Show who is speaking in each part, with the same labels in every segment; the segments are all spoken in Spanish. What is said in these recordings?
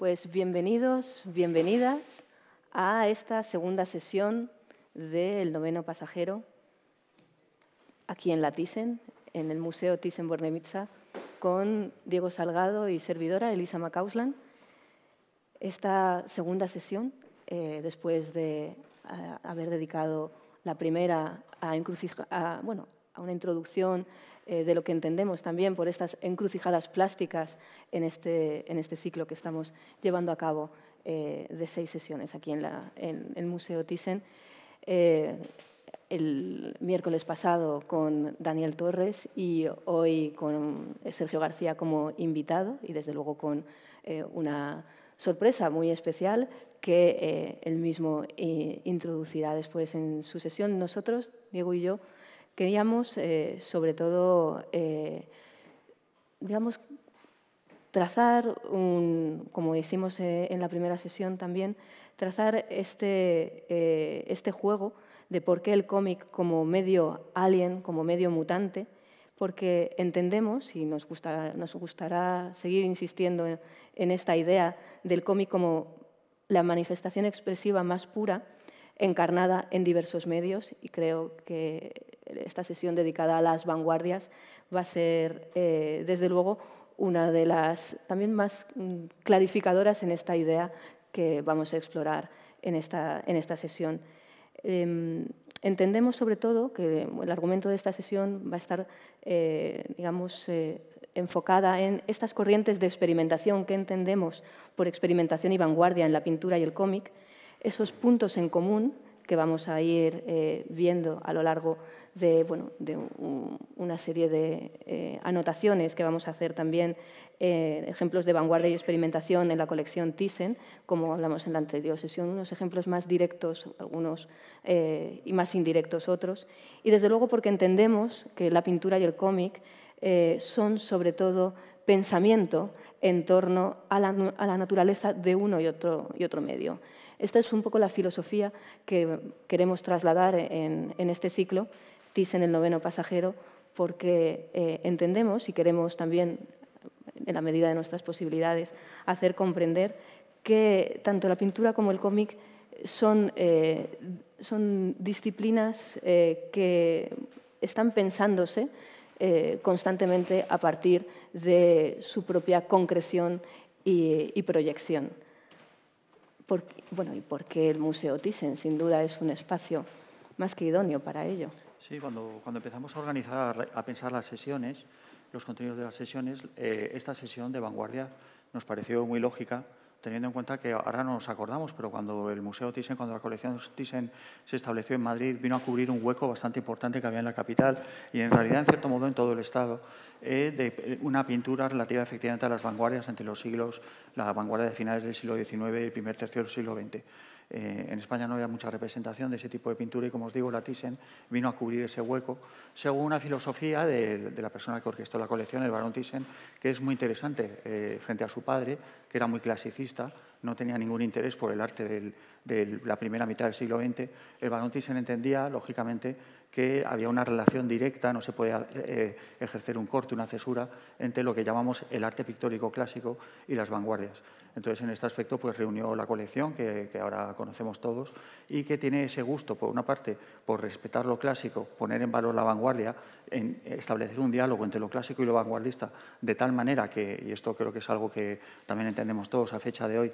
Speaker 1: Pues bienvenidos, bienvenidas a esta segunda sesión del Noveno Pasajero aquí en la Thyssen, en el Museo Thyssen-Bornemisza, con Diego Salgado y servidora Elisa McCausland. Esta segunda sesión, después de haber dedicado la primera a una introducción de lo que entendemos también por estas encrucijadas plásticas en este ciclo que estamos llevando a cabo de 6 sesiones aquí en el Museo Thyssen. El miércoles pasado con Daniel Torres y hoy con Sergio García como invitado y desde luego con una sorpresa muy especial que él mismo introducirá después en su sesión. Nosotros, Diego y yo, queríamos, sobre todo, digamos, trazar, como hicimos en la primera sesión también, trazar este juego de por qué el cómic como medio alien, como medio mutante, porque entendemos, y nos gustará seguir insistiendo en esta idea del cómic como la manifestación expresiva más pura, encarnada en diversos medios, y creo que esta sesión dedicada a las vanguardias va a ser, desde luego, una de las también más clarificadoras en esta idea que vamos a explorar en esta sesión. Entendemos, sobre todo, que el argumento de esta sesión va a estar, enfocada en estas corrientes de experimentación que entendemos por experimentación y vanguardia en la pintura y el cómic, esos puntos en común que vamos a ir viendo a lo largo de una serie de anotaciones que vamos a hacer también, ejemplos de vanguardia y experimentación en la colección Thyssen, como hablamos en la anterior sesión, unos ejemplos más directos, algunos y más indirectos otros, y desde luego porque entendemos que la pintura y el cómic son sobre todo pensamiento en torno a la naturaleza de uno y otro medio. Esta es un poco la filosofía que queremos trasladar en este ciclo, Thyssen, el noveno pasajero, porque entendemos y queremos también, en la medida de nuestras posibilidades, hacer comprender que tanto la pintura como el cómic son disciplinas que están pensándose constantemente a partir de su propia concreción y proyección. Y porque el Museo Thyssen, sin duda, es un espacio más que idóneo para ello.
Speaker 2: Sí, cuando empezamos a organizar, a pensar las sesiones, los contenidos de las sesiones, esta sesión de vanguardia nos pareció muy lógica, teniendo en cuenta que ahora no nos acordamos, pero cuando el Museo Thyssen, cuando la colección Thyssen se estableció en Madrid, vino a cubrir un hueco bastante importante que había en la capital y en realidad, en cierto modo, en todo el Estado, de una pintura relativa efectivamente a las vanguardias entre los siglos, la vanguardia de finales del siglo XIX y el primer tercio del siglo XX. En España no había mucha representación de ese tipo de pintura y, como os digo, la Thyssen vino a cubrir ese hueco según una filosofía de la persona que orquestó la colección, el barón Thyssen, que es muy interesante frente a su padre, que era muy clasicista, no tenía ningún interés por el arte de la primera mitad del siglo XX. El barón Thyssen entendía, lógicamente, que había una relación directa, no se podía ejercer un corte, una cesura, entre lo que llamamos el arte pictórico clásico y las vanguardias. Entonces, en este aspecto, pues reunió la colección, que ahora conocemos todos, y que tiene ese gusto, por una parte, por respetar lo clásico, poner en valor la vanguardia, en establecer un diálogo entre lo clásico y lo vanguardista, de tal manera que, y esto creo que es algo que también entendemos todos a fecha de hoy,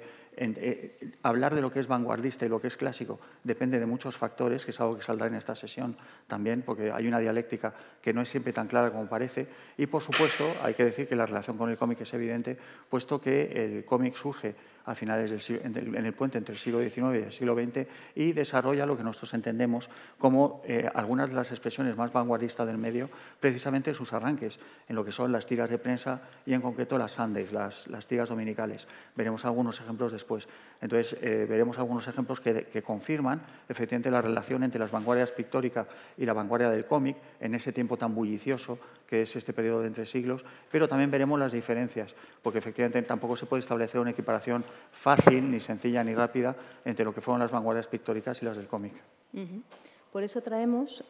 Speaker 2: hablar de lo que es vanguardista y lo que es clásico depende de muchos factores, que es algo que saldrá en esta sesión también, porque hay una dialéctica que no es siempre tan clara como parece, y por supuesto hay que decir que la relación con el cómic es evidente, puesto que el cómic surge a finales en el puente entre el siglo XIX y el siglo XX y desarrolla lo que nosotros entendemos como algunas de las expresiones más vanguardistas del medio, precisamente sus arranques en lo que son las tiras de prensa y en concreto las Sundays, las tiras dominicales. Veremos algunos ejemplos después. Entonces, veremos algunos ejemplos que confirman efectivamente la relación entre las vanguardias pictóricas y la vanguardia del cómic en ese tiempo tan bullicioso que es este periodo de entre siglos, pero también veremos las diferencias, porque efectivamente tampoco se puede establecer una equiparación fácil, ni sencilla, ni rápida entre lo que fueron las vanguardias pictóricas y las del cómic.
Speaker 1: Por eso traemos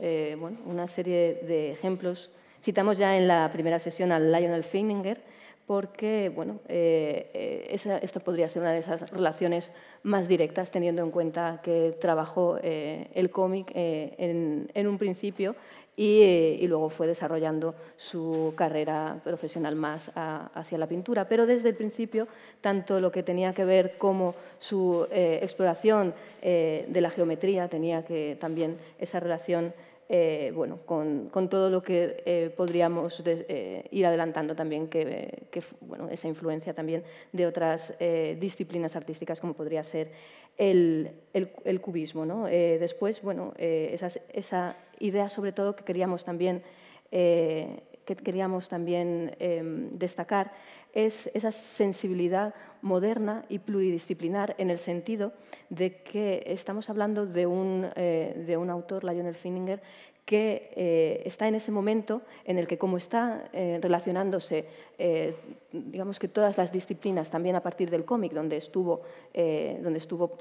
Speaker 1: una serie de ejemplos. Citamos ya en la primera sesión a Lionel Feininger, porque bueno, esta podría ser una de esas relaciones más directas, teniendo en cuenta que trabajó el cómic en un principio y luego fue desarrollando su carrera profesional más hacia la pintura. Pero desde el principio, tanto lo que tenía que ver como su exploración de la geometría, tenía que también esa relación bueno, con todo lo que podríamos ir adelantando también, bueno, esa influencia también de otras disciplinas artísticas como podría ser el cubismo, ¿no? Después, bueno, esa idea sobre todo que queríamos también destacar es esa sensibilidad moderna y pluridisciplinar en el sentido de que estamos hablando de un autor, Lionel Fininger, que está en ese momento en el que, como está relacionándose, digamos que todas las disciplinas, también a partir del cómic, donde estuvo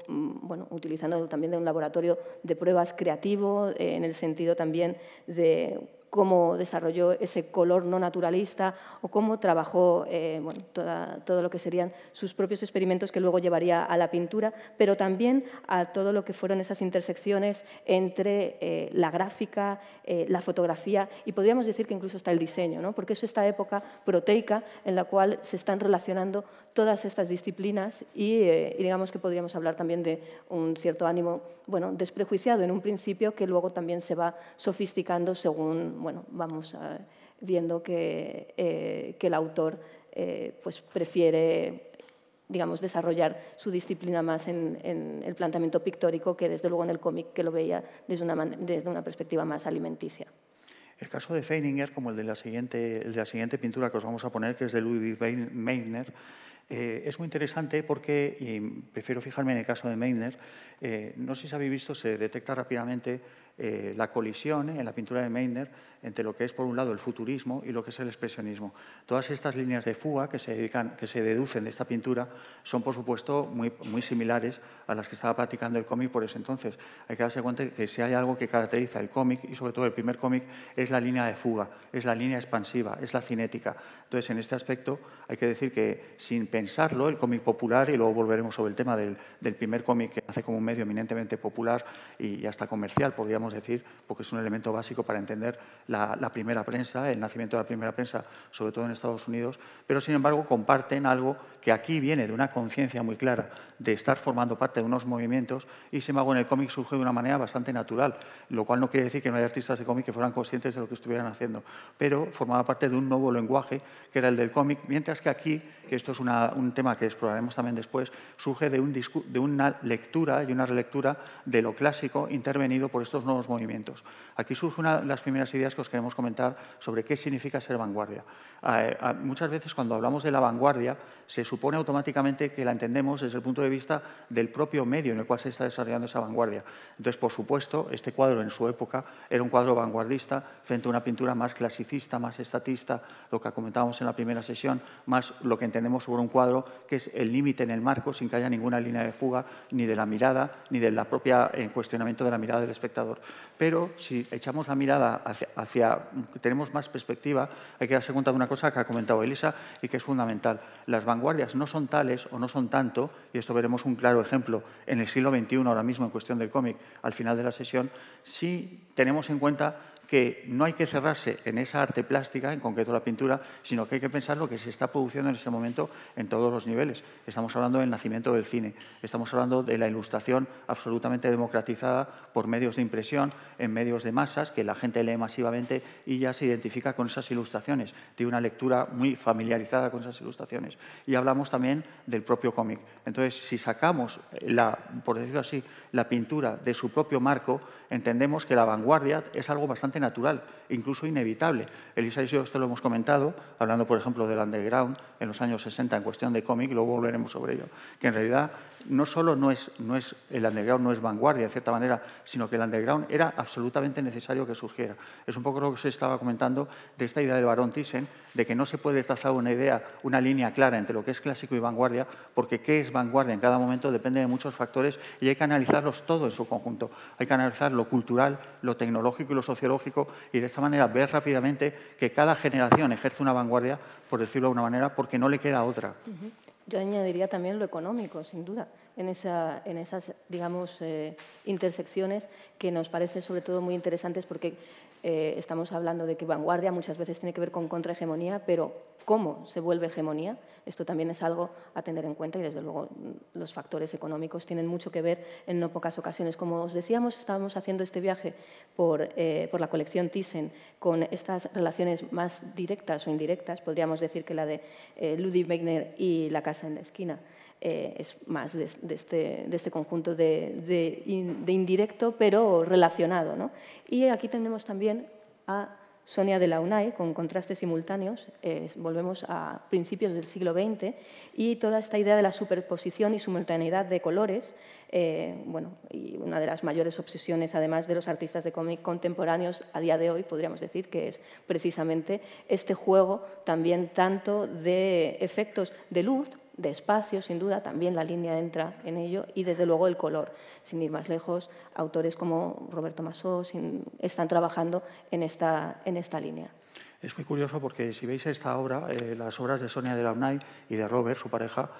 Speaker 1: bueno, utilizando también de un laboratorio de pruebas creativo, en el sentido también de cómo desarrolló ese color no naturalista o cómo trabajó bueno, todo lo que serían sus propios experimentos que luego llevaría a la pintura, pero también a todo lo que fueron esas intersecciones entre la gráfica, la fotografía y podríamos decir que incluso hasta el diseño, ¿no? Porque es esta época proteica en la cual se están relacionando todas estas disciplinas y digamos que podríamos hablar también de un cierto ánimo, bueno, desprejuiciado en un principio que luego también se va sofisticando según, bueno, vamos viendo que el autor pues prefiere, digamos, desarrollar su disciplina más en el planteamiento pictórico que desde luego en el cómic, que lo veía desde una perspectiva más alimenticia.
Speaker 2: El caso de Feininger, como el de la siguiente pintura que os vamos a poner, que es de Ludwig Meitner, es muy interesante porque, y prefiero fijarme en el caso de Meitner, no sé si habéis visto, se detecta rápidamente la colisión en la pintura de Meitner entre lo que es, por un lado, el futurismo y lo que es el expresionismo. Todas estas líneas de fuga que se deducen de esta pintura son, por supuesto, muy similares a las que estaba practicando el cómic por ese entonces. Hay que darse cuenta que si hay algo que caracteriza el cómic, y sobre todo el primer cómic, es la línea de fuga, es la línea expansiva, es la cinética. Entonces, en este aspecto, hay que decir que, sin pensarlo, el cómic popular, y luego volveremos sobre el tema del primer cómic que nace como un medio eminentemente popular y hasta comercial, podríamos decir, porque es un elemento básico para entender la primera prensa, el nacimiento de la primera prensa, sobre todo en Estados Unidos, pero sin embargo comparten algo que aquí viene de una conciencia muy clara de estar formando parte de unos movimientos y sin embargo en el cómic surge de una manera bastante natural, lo cual no quiere decir que no haya artistas de cómic que fueran conscientes de lo que estuvieran haciendo, pero formaba parte de un nuevo lenguaje que era el del cómic, mientras que aquí, que esto es un tema que exploraremos también después, surge de una lectura y una relectura de lo clásico intervenido por estos nuevos movimientos. Aquí surge una de las primeras ideas que os queremos comentar sobre qué significa ser vanguardia. Muchas veces cuando hablamos de la vanguardia se supone automáticamente que la entendemos desde el punto de vista del propio medio en el cual se está desarrollando esa vanguardia. Entonces, por supuesto, este cuadro en su época era un cuadro vanguardista frente a una pintura más clasicista, más estatista, lo que comentábamos en la primera sesión, más lo que entendemos sobre un cuadro que es el límite en el marco sin que haya ninguna línea de fuga ni de la mirada ni de la propia cuestionamiento de la mirada del espectador. Pero si echamos la mirada tenemos más perspectiva, hay que darse cuenta de una cosa que ha comentado Elisa y que es fundamental. Las vanguardias no son tales o no son tanto, y esto veremos un claro ejemplo en el siglo XXI ahora mismo en cuestión del cómic al final de la sesión, si tenemos en cuenta que no hay que cerrarse en esa arte plástica, en concreto la pintura, sino que hay que pensar lo que se está produciendo en ese momento en todos los niveles. Estamos hablando del nacimiento del cine, estamos hablando de la ilustración absolutamente democratizada por medios de impresión, en medios de masas, que la gente lee masivamente y ya se identifica con esas ilustraciones, tiene una lectura muy familiarizada con esas ilustraciones. Y hablamos también del propio cómic. Entonces, si sacamos, por decirlo así, la pintura de su propio marco, entendemos que la vanguardia es algo bastante natural, incluso inevitable. Elisa y yo esto lo hemos comentado, hablando, por ejemplo, del underground en los años 60 en cuestión de cómic, luego volveremos sobre ello, que en realidad no solo el underground no es vanguardia, de cierta manera, sino que el underground era absolutamente necesario que surgiera. Es un poco lo que se estaba comentando de esta idea del barón Thyssen, de que no se puede trazar una línea clara entre lo que es clásico y vanguardia, porque qué es vanguardia en cada momento depende de muchos factores y hay que analizarlos todo en su conjunto. Hay que analizar lo cultural, lo tecnológico y lo sociológico tecnológico y de esta manera ver rápidamente que cada generación ejerce una vanguardia, por decirlo de una manera, porque no le queda otra.
Speaker 1: Yo añadiría también lo económico, sin duda, en esas, digamos, intersecciones que nos parecen sobre todo muy interesantes porque estamos hablando de que vanguardia muchas veces tiene que ver con contrahegemonía, pero cómo se vuelve hegemonía, esto también es algo a tener en cuenta y, desde luego, los factores económicos tienen mucho que ver en no pocas ocasiones. Como os decíamos, estábamos haciendo este viaje por la colección Thyssen con estas relaciones más directas o indirectas. Podríamos decir que la de Ludwig Wegner y La casa en la esquina es más de este conjunto de indirecto, pero relacionado, ¿no? Y aquí tenemos también a Sonia Delaunay, con contrastes simultáneos, volvemos a principios del siglo XX, y toda esta idea de la superposición y simultaneidad de colores, bueno, y una de las mayores obsesiones, además de los artistas de cómic contemporáneos a día de hoy, podríamos decir que es precisamente este juego también tanto de efectos de luz, de espacio, sin duda, también la línea entra en ello, y desde luego el color. Sin ir más lejos, autores como Roberto Masó están trabajando en esta línea.
Speaker 2: Es muy curioso porque si veis esta obra, las obras de Sonia Delaunay y de Robert, su pareja,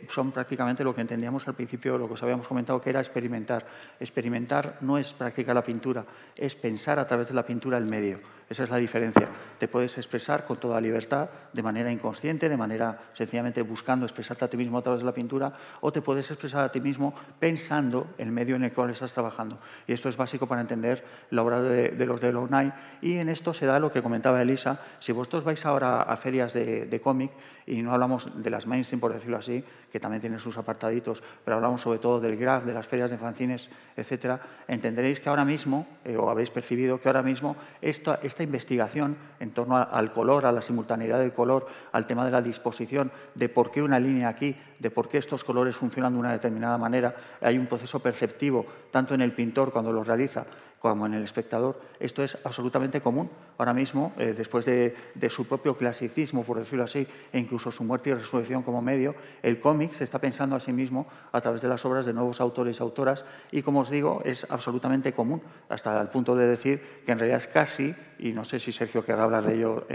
Speaker 2: son prácticamente lo que entendíamos al principio, lo que os habíamos comentado, que era experimentar. Experimentar no es practicar la pintura, es pensar a través de la pintura el medio. Esa es la diferencia. Te puedes expresar con toda libertad, de manera inconsciente, de manera sencillamente buscando expresarte a ti mismo a través de la pintura, o te puedes expresar a ti mismo pensando el medio en el cual estás trabajando. Y esto es básico para entender la obra de los Delaunay, y en esto se da lo que comentaba Elisa. Si vosotros vais ahora a ferias de cómic, y no hablamos de las mainstream, por decirlo así, que también tienen sus apartaditos, pero hablamos sobre todo del graph, de las ferias de fanzines, etcétera, entenderéis que ahora mismo, o habréis percibido que ahora mismo esta investigación en torno al color, a la simultaneidad del color, al tema de la disposición, de por qué una línea aquí, de por qué estos colores funcionan de una determinada manera, hay un proceso perceptivo, tanto en el pintor cuando lo realiza, como en el espectador. Esto es absolutamente común. Ahora mismo, después de su propio clasicismo, por decirlo así, e incluso su muerte y resurrección como medio, el cómic se está pensando a sí mismo a través de las obras de nuevos autores y autoras, y, como os digo, es absolutamente común, hasta el punto de decir que en realidad es casi, y no sé si Sergio querrá hablar de ello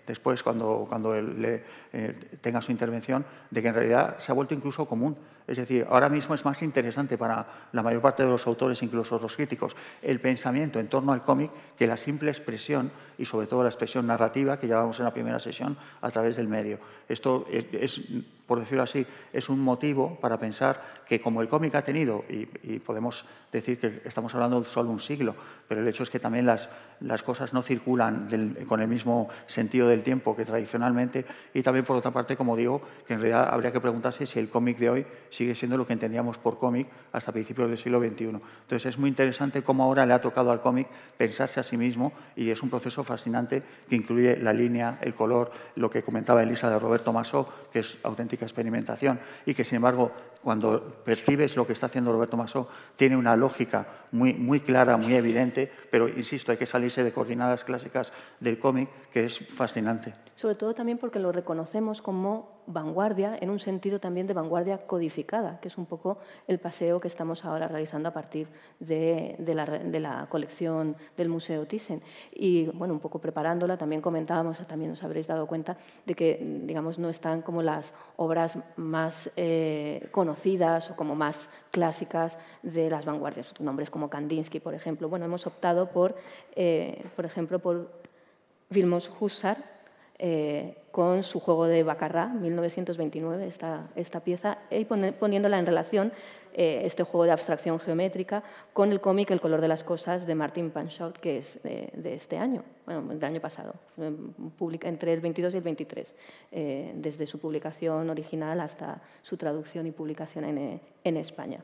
Speaker 2: después, cuando él tenga su intervención, de que en realidad se ha vuelto incluso común. Es decir, ahora mismo es más interesante para la mayor parte de los autores, incluso los críticos, el pensamiento en torno al cómic que la simple expresión, y sobre todo la expresión narrativa que llevábamos en la primera sesión a través del medio. Esto es, por decirlo así, es un motivo para pensar que, como el cómic ha tenido, y podemos decir que estamos hablando de solo un siglo, pero el hecho es que también las cosas no circulan con el mismo sentido del tiempo que tradicionalmente, y también, por otra parte, como digo, que en realidad habría que preguntarse si el cómic de hoy sigue siendo lo que entendíamos por cómic hasta principios del siglo XXI. Entonces, es muy interesante cómo ahora le ha tocado al cómic pensarse a sí mismo, y es un proceso fascinante que incluye la línea, el color, lo que comentaba Elisa de Roberto Masó, que es auténtica experimentación, y que, sin embargo, cuando percibes lo que está haciendo Roberto Masó, tiene una lógica muy clara, muy evidente, pero, insisto, hay que salirse de coordenadas clásicas del cómic, que es fascinante.
Speaker 1: Sobre todo también porque lo reconocemos como vanguardia, en un sentido también de vanguardia codificada, que es un poco el paseo que estamos ahora realizando a partir de la colección del Museo Thyssen. Y, bueno, un poco preparándola, también comentábamos, también os habréis dado cuenta de que, digamos, no están como las obras más conocidas o como más clásicas de las vanguardias, nombres como Kandinsky, por ejemplo. Bueno, hemos optado por ejemplo, por Vilmos Huszar, con su juego de Baccarat, 1929, esta pieza, y poniéndola en relación, este juego de abstracción geométrica, con el cómic El color de las cosas de Martin Panchot, que es de este año, bueno, del año pasado, entre el 22 y el 23, desde su publicación original hasta su traducción y publicación en España.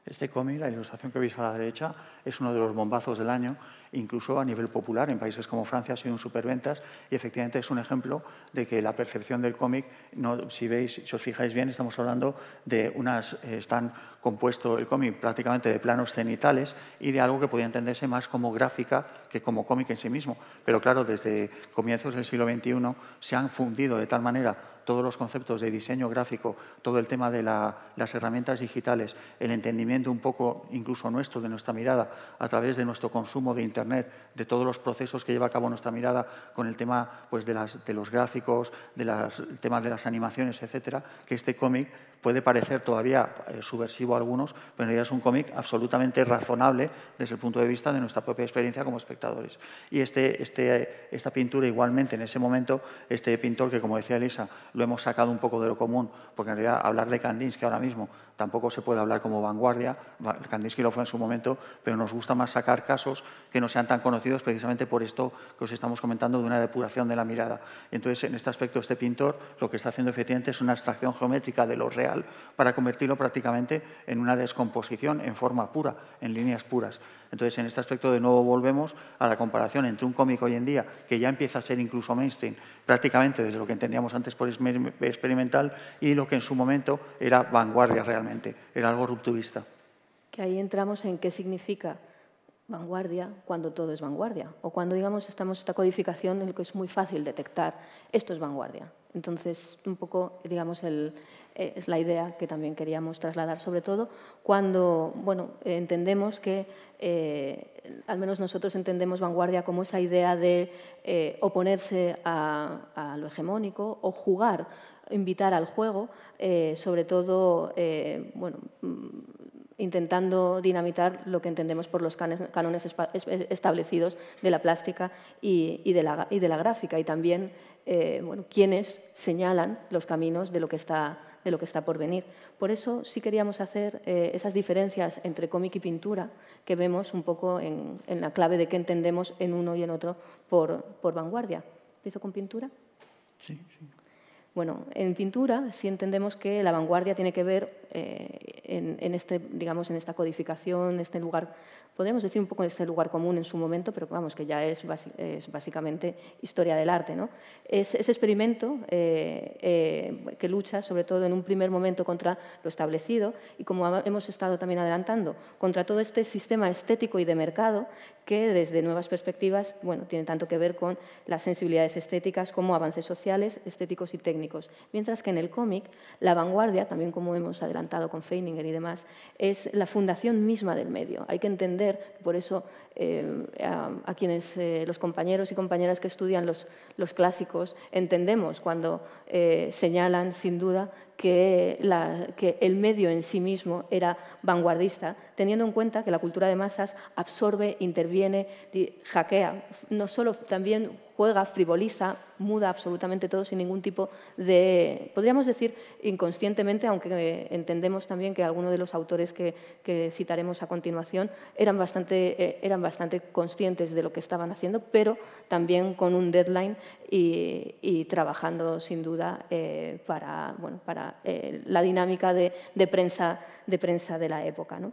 Speaker 2: Este cómic, la ilustración que veis a la derecha, es uno de los bombazos del año, incluso a nivel popular. En países como Francia ha sido un superventas, y efectivamente es un ejemplo de que la percepción del cómic, si os fijáis bien, estamos hablando de están compuesto el cómic prácticamente de planos cenitales y de algo que podía entenderse más como gráfica que como cómic en sí mismo. Pero claro, desde comienzos del siglo XXI se han fundido de tal manera todos los conceptos de diseño gráfico, todo el tema de las herramientas digitales, el entendimiento entendimiento un poco incluso nuestro, de nuestra mirada, a través de nuestro consumo de Internet, de todos los procesos que lleva a cabo nuestra mirada con el tema pues, de los gráficos, el tema de las animaciones, etcétera, que este cómic puede parecer todavía subversivo a algunos, pero en realidad es un cómic absolutamente razonable desde el punto de vista de nuestra propia experiencia como espectadores. Y esta pintura igualmente en ese momento, este pintor que, como decía Elisa, lo hemos sacado un poco de lo común, porque en realidad hablar de Kandinsky ahora mismo tampoco se puede hablar como vanguardia, Kandinsky lo fue en su momento, pero nos gusta más sacar casos que no sean tan conocidos precisamente por esto que os estamos comentando de una depuración de la mirada. Entonces, en este aspecto, este pintor lo que está haciendo efectivamente es una abstracción geométrica de lo real para convertirlo prácticamente en una descomposición en forma pura, en líneas puras. Entonces, en este aspecto, de nuevo volvemos a la comparación entre un cómic hoy en día, que ya empieza a ser incluso mainstream, prácticamente desde lo que entendíamos antes por experimental, y lo que en su momento era vanguardia realmente, era algo rupturista.
Speaker 1: Que ahí entramos en qué significa vanguardia cuando todo es vanguardia, o cuando, digamos, estamos en esta codificación en la que es muy fácil detectar esto es vanguardia. Entonces, un poco, digamos, es la idea que también queríamos trasladar, sobre todo cuando, bueno, entendemos que, al menos nosotros entendemos vanguardia como esa idea de oponerse a lo hegemónico o jugar, invitar al juego, sobre todo, bueno, intentando dinamitar lo que entendemos por los cánones establecidos de la plástica y de la gráfica, y también bueno, quienes señalan los caminos de lo que está por venir. Por eso sí queríamos hacer esas diferencias entre cómic y pintura que vemos un poco en la clave de qué entendemos en uno y en otro por vanguardia. ¿Empiezo con pintura?
Speaker 2: Sí, sí.
Speaker 1: Bueno, en pintura sí entendemos que la vanguardia tiene que ver digamos, en esta codificación, este lugar, podemos decir un poco en este lugar común en su momento, pero vamos, que ya es básicamente historia del arte, ¿no? Es ese experimento que lucha, sobre todo en un primer momento, contra lo establecido y, como hemos estado también adelantando, contra todo este sistema estético y de mercado que, desde nuevas perspectivas, bueno, tiene tanto que ver con las sensibilidades estéticas como avances sociales, estéticos y técnicos. Mientras que en el cómic, la vanguardia, también como hemos adelantado con Feininger y demás, es la fundación misma del medio. Hay que entender, por eso a quienes, los compañeros y compañeras que estudian los clásicos, entendemos cuando señalan, sin duda, que el medio en sí mismo era vanguardista, teniendo en cuenta que la cultura de masas absorbe, interviene, hackea, no solo también juega, frivoliza, muda absolutamente todo sin ningún tipo de, podríamos decir, inconscientemente, aunque entendemos también que algunos de los autores que citaremos a continuación eran bastante conscientes de lo que estaban haciendo, pero también con un deadline y trabajando sin duda para la dinámica de prensa de la época, ¿no?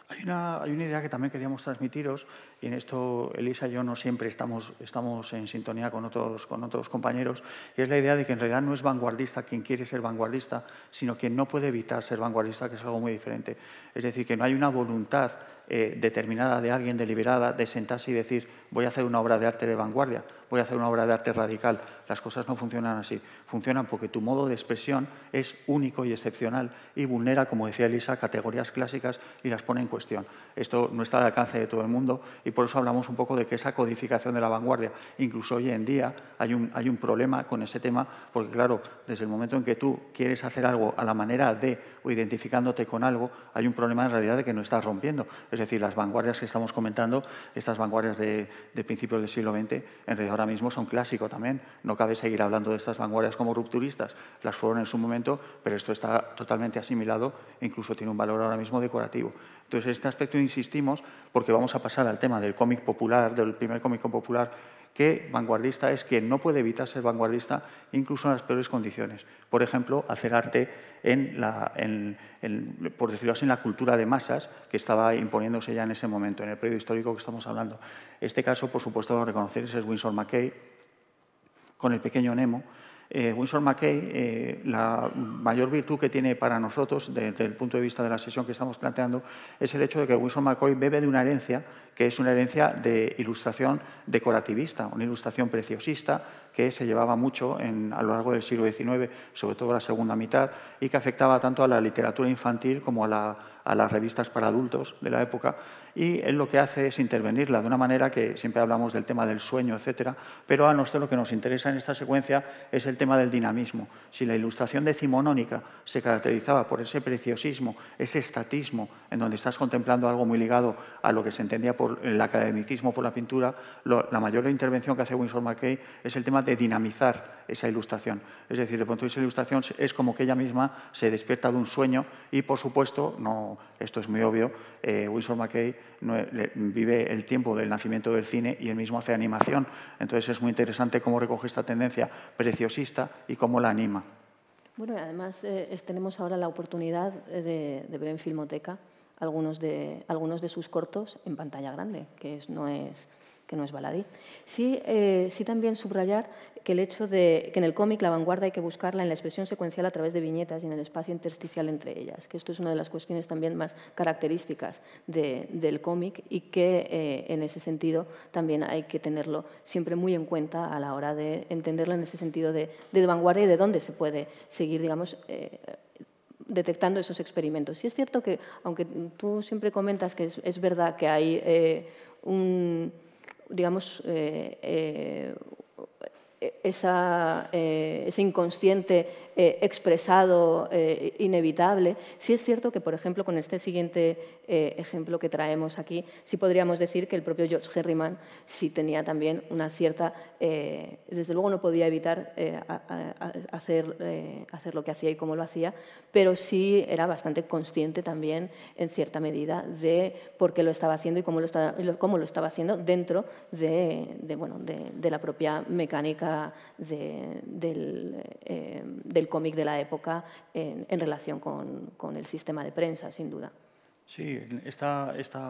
Speaker 2: Hay una idea que también queríamos transmitiros, y en esto Elisa y yo no siempre estamos en sintonía con otros compañeros, y es la idea de que en realidad no es vanguardista quien quiere ser vanguardista, sino quien no puede evitar ser vanguardista, que es algo muy diferente. Es decir, que no hay una voluntad determinada de alguien, deliberada, de sentarse y decir voy a hacer una obra de arte de vanguardia, voy a hacer una obra de arte radical. Las cosas no funcionan así. Funcionan porque tu modo de expresión es único y excepcional y vulnera, como decía Elisa, categorías clásicas y las pone en cuestión. Esto no está al alcance de todo el mundo y por eso hablamos un poco de que esa codificación de la vanguardia, incluso hoy en día hay un problema con ese tema, porque claro, desde el momento en que tú quieres hacer algo a la manera de o identificándote con algo, hay un problema en realidad de que no estás rompiendo. Es decir, las vanguardias que estamos comentando, estas vanguardias de principios del siglo XX, en realidad ahora mismo son clásico también. No cabe seguir hablando de estas vanguardias como rupturistas. Las fueron en su momento, pero esto está totalmente asimilado e incluso tiene un valor ahora mismo decorativo. Entonces, en este aspecto insistimos porque vamos a pasar al tema del cómic popular, del primer cómic popular, que vanguardista es quien no puede evitar ser vanguardista incluso en las peores condiciones. Por ejemplo, hacer arte por decirlo así, en la cultura de masas que estaba imponiéndose ya en ese momento, en el periodo histórico que estamos hablando. Este caso, por supuesto, lo reconoceréis, es Winsor McCay, con El pequeño Nemo, Winsor McCay, la mayor virtud que tiene para nosotros, desde el punto de vista de la sesión que estamos planteando, es el hecho de que Winsor McCay bebe de una herencia que es una herencia de ilustración decorativista, una ilustración preciosista que se llevaba mucho a lo largo del siglo XIX, sobre todo la segunda mitad, y que afectaba tanto a la literatura infantil como a las revistas para adultos de la época. Y él lo que hace es intervenirla de una manera que siempre hablamos del tema del sueño, etcétera, pero a nosotros lo que nos interesa en esta secuencia es el tema del dinamismo. Si la ilustración decimonónica se caracterizaba por ese preciosismo, ese estatismo, en donde estás contemplando algo muy ligado a lo que se entendía por el academicismo, por la pintura, la mayor intervención que hace Winsor McCay es el tema de dinamizar esa ilustración. Es decir, de pronto esa ilustración es como que ella misma se despierta de un sueño y, por supuesto, no, esto es muy obvio, Winsor McCay vive el tiempo del nacimiento del cine y él mismo hace animación. Entonces es muy interesante cómo recoge esta tendencia preciosista y cómo la anima.
Speaker 1: Bueno, además tenemos ahora la oportunidad de ver en Filmoteca algunos de sus cortos en pantalla grande, que no es baladí. Sí, también subrayar que el hecho de que en el cómic la vanguardia hay que buscarla en la expresión secuencial a través de viñetas y en el espacio intersticial entre ellas, que esto es una de las cuestiones también más características del cómic y que en ese sentido también hay que tenerlo siempre muy en cuenta a la hora de entenderlo en ese sentido de vanguardia y de dónde se puede seguir, digamos, detectando esos experimentos. Sí es cierto que, aunque tú siempre comentas que es verdad que hay digamos, ese inconsciente expresado inevitable, sí es cierto que, por ejemplo, con este siguiente ejemplo que traemos aquí, sí podríamos decir que el propio George Herriman sí tenía también una cierta... desde luego no podía evitar hacer lo que hacía y cómo lo hacía, pero sí era bastante consciente también, en cierta medida, de por qué lo estaba haciendo y cómo lo estaba haciendo dentro de la propia mecánica del cómic de la época en relación con el sistema de prensa, sin duda.
Speaker 2: Sí,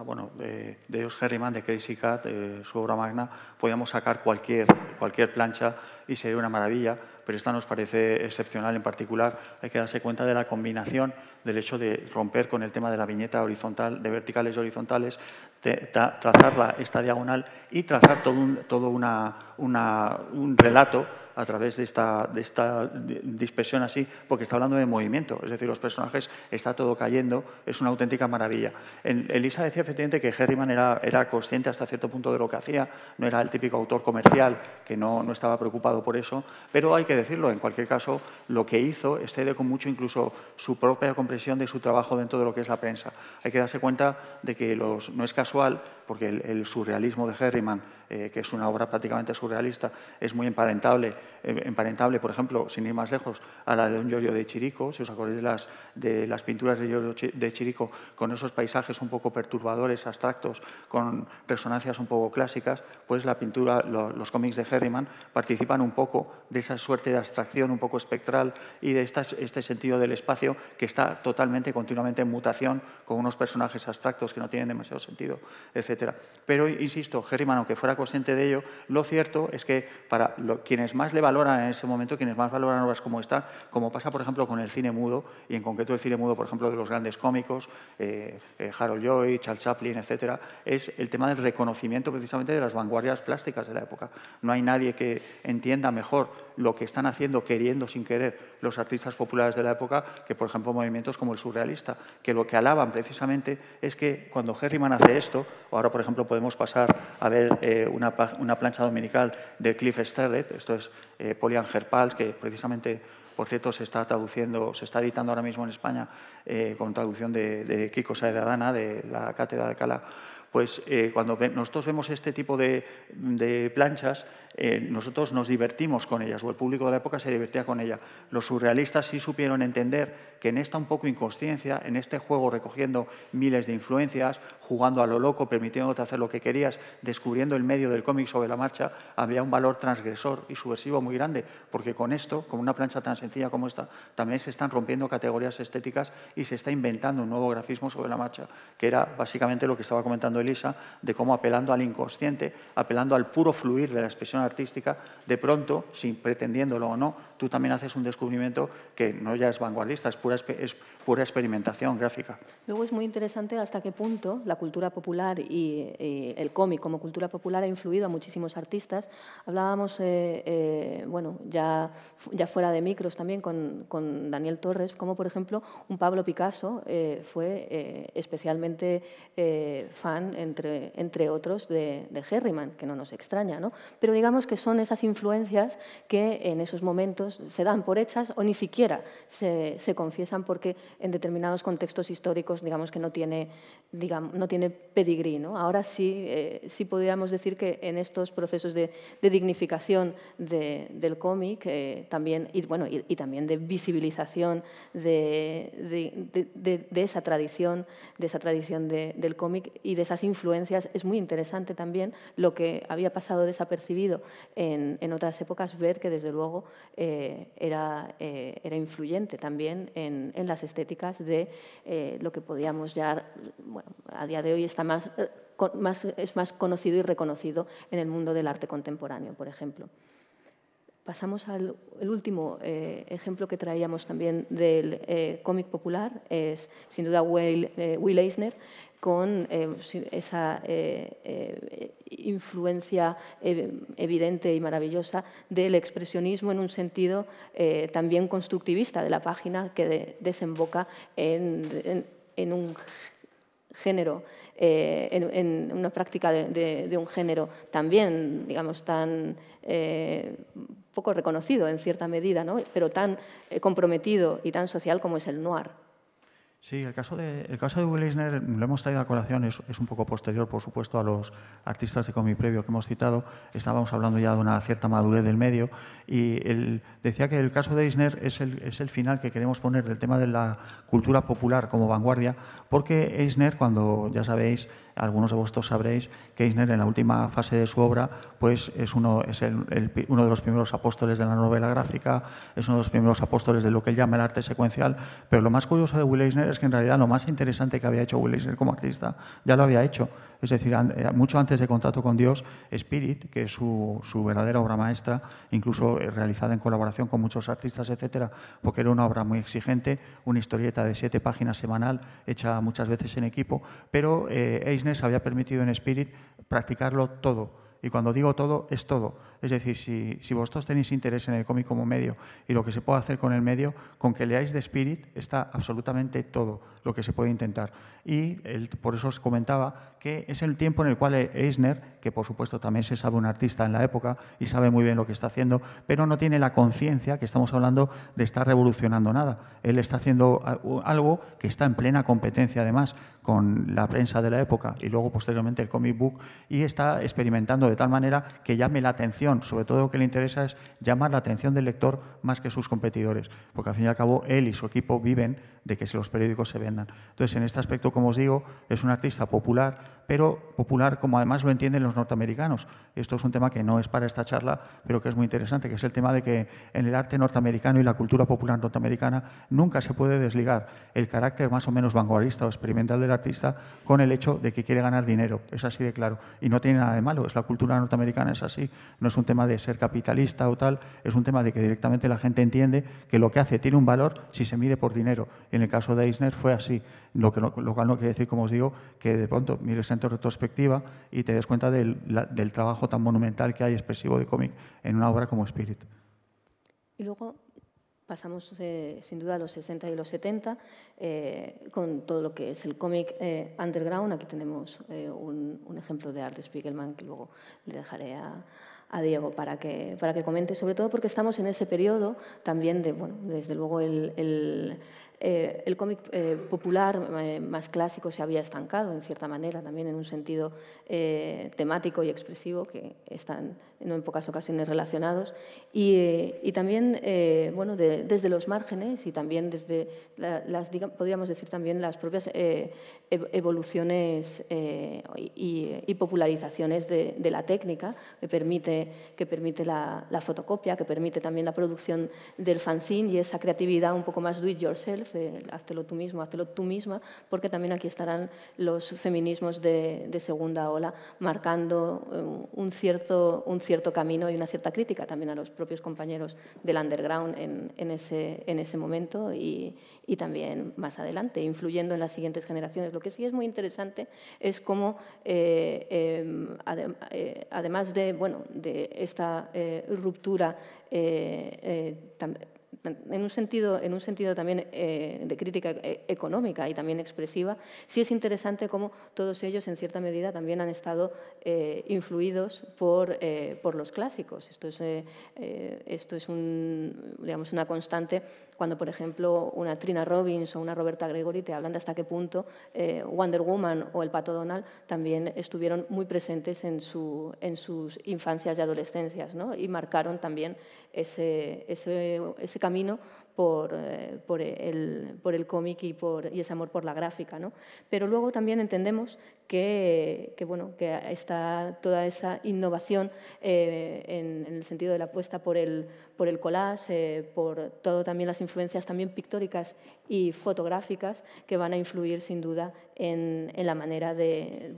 Speaker 2: bueno, de George Herriman, de Crazy Cat, su obra magna, podíamos sacar cualquier plancha y sería una maravilla, pero esta nos parece excepcional en particular. Hay que darse cuenta de la combinación del hecho de romper con el tema de la viñeta horizontal, de verticales y horizontales, trazarla esta diagonal y trazar todo un relato a través de esta dispersión así, porque está hablando de movimiento, es decir, los personajes, está todo cayendo, es una auténtica maravilla. Elisa decía efectivamente que Herriman era consciente hasta cierto punto de lo que hacía, no era el típico autor comercial que no estaba preocupado por eso, pero hay que decirlo, en cualquier caso, lo que hizo excede con mucho incluso su propia comprensión de su trabajo dentro de lo que es la prensa. Hay que darse cuenta de que no es casual, porque el surrealismo de Herriman, que es una obra prácticamente surrealista, es muy emparentable, por ejemplo, sin ir más lejos, a la de Don Giorgio de Chirico. Si os acordáis de las pinturas de Giorgio de Chirico, con esos paisajes un poco perturbadores, abstractos, con resonancias un poco clásicas, pues la pintura, los cómics de Herriman participan un poco de esa suerte de abstracción un poco espectral y de este sentido del espacio que está totalmente, continuamente en mutación, con unos personajes abstractos que no tienen demasiado sentido, etc. Pero, insisto, Herriman, aunque fuera consciente de ello, lo cierto es que para quienes más le valoran en ese momento, quienes más valoran obras como esta, como pasa, por ejemplo, con el cine mudo, y en concreto el cine mudo, por ejemplo, de los grandes cómicos, Harold Lloyd, Charles Chaplin, etc., es el tema del reconocimiento precisamente de las vanguardias plásticas de la época. No hay nadie que entienda mejor lo que están haciendo, queriendo, sin querer, los artistas populares de la época, que, por ejemplo, movimientos como el surrealista, que lo que alaban precisamente es que cuando Herriman hace esto, o ahora, por ejemplo, podemos pasar a ver una plancha dominical de Cliff Sterrett, esto es Polian Herpals, que precisamente, por cierto, se está editando ahora mismo en España con traducción de Kiko Saedadana, de la Cátedra de Alcalá. Pues cuando nosotros vemos este tipo de planchas, nosotros nos divertimos con ellas, o el público de la época se divertía con ella. Los surrealistas sí supieron entender que en esta un poco inconsciencia, en este juego recogiendo miles de influencias, jugando a lo loco, permitiendo permitiéndote hacer lo que querías, descubriendo el medio del cómic sobre la marcha, había un valor transgresor y subversivo muy grande, porque con esto, con una plancha tan sencilla como esta, también se están rompiendo categorías estéticas y se está inventando un nuevo grafismo sobre la marcha, que era básicamente lo que estaba comentando Elisa, de cómo apelando al inconsciente, apelando al puro fluir de la expresión artística, de pronto, sin pretendiéndolo o no, tú también haces un descubrimiento que no ya es vanguardista, es pura experimentación gráfica.
Speaker 1: Luego es muy interesante hasta qué punto la cultura popular y el cómic como cultura popular ha influido a muchísimos artistas. Hablábamos, bueno, ya fuera de micros también con Daniel Torres, como por ejemplo un Pablo Picasso fue especialmente fan, entre otros, de Herriman, que no nos extraña, ¿no? Pero digamos que son esas influencias que en esos momentos se dan por hechas o ni siquiera se confiesan porque en determinados contextos históricos, digamos que no tiene pedigrí, ¿no? Ahora sí, sí podríamos decir que en estos procesos de dignificación del cómic también, y también de visibilización de esa tradición, del cómic y de esas influencias, es muy interesante también lo que había pasado desapercibido en otras épocas, ver que desde luego era influyente también en las estéticas de lo que podíamos ya, bueno, a día de hoy está es más conocido y reconocido en el mundo del arte contemporáneo, por ejemplo. Pasamos al último ejemplo que traíamos también del cómic popular, es sin duda Will Eisner, con esa influencia evidente y maravillosa del expresionismo en un sentido también constructivista de la página que desemboca en un género, en una práctica de un género también, digamos, tan poco reconocido en cierta medida, ¿no? Pero tan comprometido y tan social como es el noir.
Speaker 2: Sí, el caso de Will Eisner lo hemos traído a colación, es un poco posterior, por supuesto, a los artistas de cómic previo que hemos citado. Estábamos hablando ya de una cierta madurez del medio y él decía que el caso de Eisner es el final que queremos poner del tema de la cultura popular como vanguardia, porque Eisner, cuando ya sabéis, algunos de vosotros sabréis que Eisner en la última fase de su obra pues es uno de los primeros apóstoles de la novela gráfica, es uno de los primeros apóstoles de lo que él llama el arte secuencial, pero lo más curioso de Will Eisner es que en realidad lo más interesante que había hecho Will Eisner como artista ya lo había hecho. Es decir, mucho antes de Contacto con Dios, Spirit, que es su verdadera obra maestra, incluso realizada en colaboración con muchos artistas, etcétera, porque era una obra muy exigente, una historieta de 7 páginas semanal, hecha muchas veces en equipo, pero Eisner se había permitido en Spirit practicarlo todo. Y cuando digo todo, es todo. Es decir, si vosotros tenéis interés en el cómic como medio y lo que se puede hacer con el medio, con que leáis de Spirit está absolutamente todo lo que se puede intentar. Y por eso os comentaba que es el tiempo en el cual Eisner, que por supuesto también se sabe un artista en la época y sabe muy bien lo que está haciendo, pero no tiene la conciencia que estamos hablando de estar revolucionando nada. Él está haciendo algo que está en plena competencia además con la prensa de la época y luego posteriormente el comic book, y está experimentando de tal manera que llame la atención. Sobre todo lo que le interesa es llamar la atención del lector más que sus competidores, porque al fin y al cabo él y su equipo viven de que los periódicos se vendan. Entonces, en este aspecto, como os digo, es un artista popular, pero popular como además lo entienden los norteamericanos. Esto es un tema que no es para esta charla, pero que es muy interesante, que es el tema de que en el arte norteamericano y la cultura popular norteamericana nunca se puede desligar el carácter más o menos vanguardista o experimental del artista con el hecho de que quiere ganar dinero. Es así de claro. Y no tiene nada de malo. Es la cultura norteamericana, es así. No es un tema de ser capitalista o tal, es un tema de que directamente la gente entiende que lo que hace tiene un valor si se mide por dinero. En el caso de Eisner fue así, lo cual no quiere decir, como os digo, que de pronto mires en retrospectiva y te des cuenta del trabajo tan monumental que hay expresivo de cómic en una obra como Spirit.
Speaker 1: Y luego pasamos sin duda a los 60 y los 70 con todo lo que es el cómic underground. Aquí tenemos un ejemplo de Art Spiegelman que luego le dejaré a Diego para que comente, sobre todo porque estamos en ese periodo también de, bueno, desde luego el cómic popular más clásico se había estancado en cierta manera, también en un sentido temático y expresivo, que están no en pocas ocasiones relacionados, y también bueno, desde los márgenes y también desde podríamos decir también las propias evoluciones y popularizaciones de la técnica que permite la fotocopia, que permite también la producción del fanzine y esa creatividad un poco más do it yourself, háztelo tú mismo, háztelo tú misma, porque también aquí estarán los feminismos de segunda ola marcando un cierto camino y una cierta crítica también a los propios compañeros del underground en ese momento y también más adelante, influyendo en las siguientes generaciones. Lo que sí es muy interesante es cómo, además de esta ruptura en un sentido también de crítica económica y también expresiva, sí es interesante cómo todos ellos en cierta medida también han estado influidos por los clásicos. Esto es digamos, una constante cuando, por ejemplo, una Trina Robbins o una Roberta Gregory te hablan de hasta qué punto Wonder Woman o el Pato Donald también estuvieron muy presentes en sus infancias y adolescencias, ¿no? Y marcaron también ese camino por el cómic y ese amor por la gráfica, ¿no? Pero luego también entendemos que está toda esa innovación en el sentido de la apuesta por el collage, por todo también las influencias también pictóricas y fotográficas que van a influir sin duda en la manera de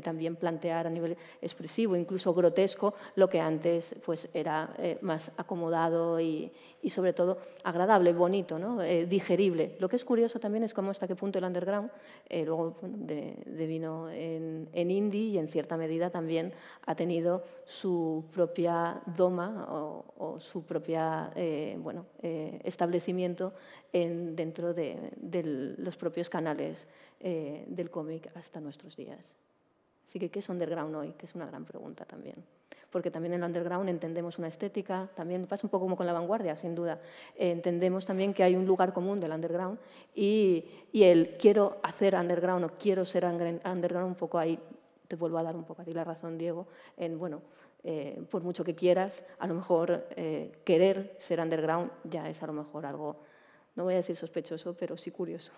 Speaker 1: también plantear a nivel expresivo, incluso grotesco, lo que antes pues era más acomodado y sobre todo agradable, bonito, ¿no? Digerible. Lo que es curioso también es cómo hasta qué punto el underground luego devino en indie y en cierta medida también ha tenido su propia doma o su propia establecimiento dentro de los propios canales del cómic hasta nuestros días. Así que, ¿qué es underground hoy? Que es una gran pregunta también. Porque también en el underground entendemos una estética, también pasa un poco como con la vanguardia, sin duda. Entendemos también que hay un lugar común del underground y el quiero hacer underground o quiero ser underground, un poco ahí, te vuelvo a dar un poco a ti la razón, Diego, por mucho que quieras, a lo mejor querer ser underground ya es a lo mejor algo, no voy a decir sospechoso, pero sí curioso.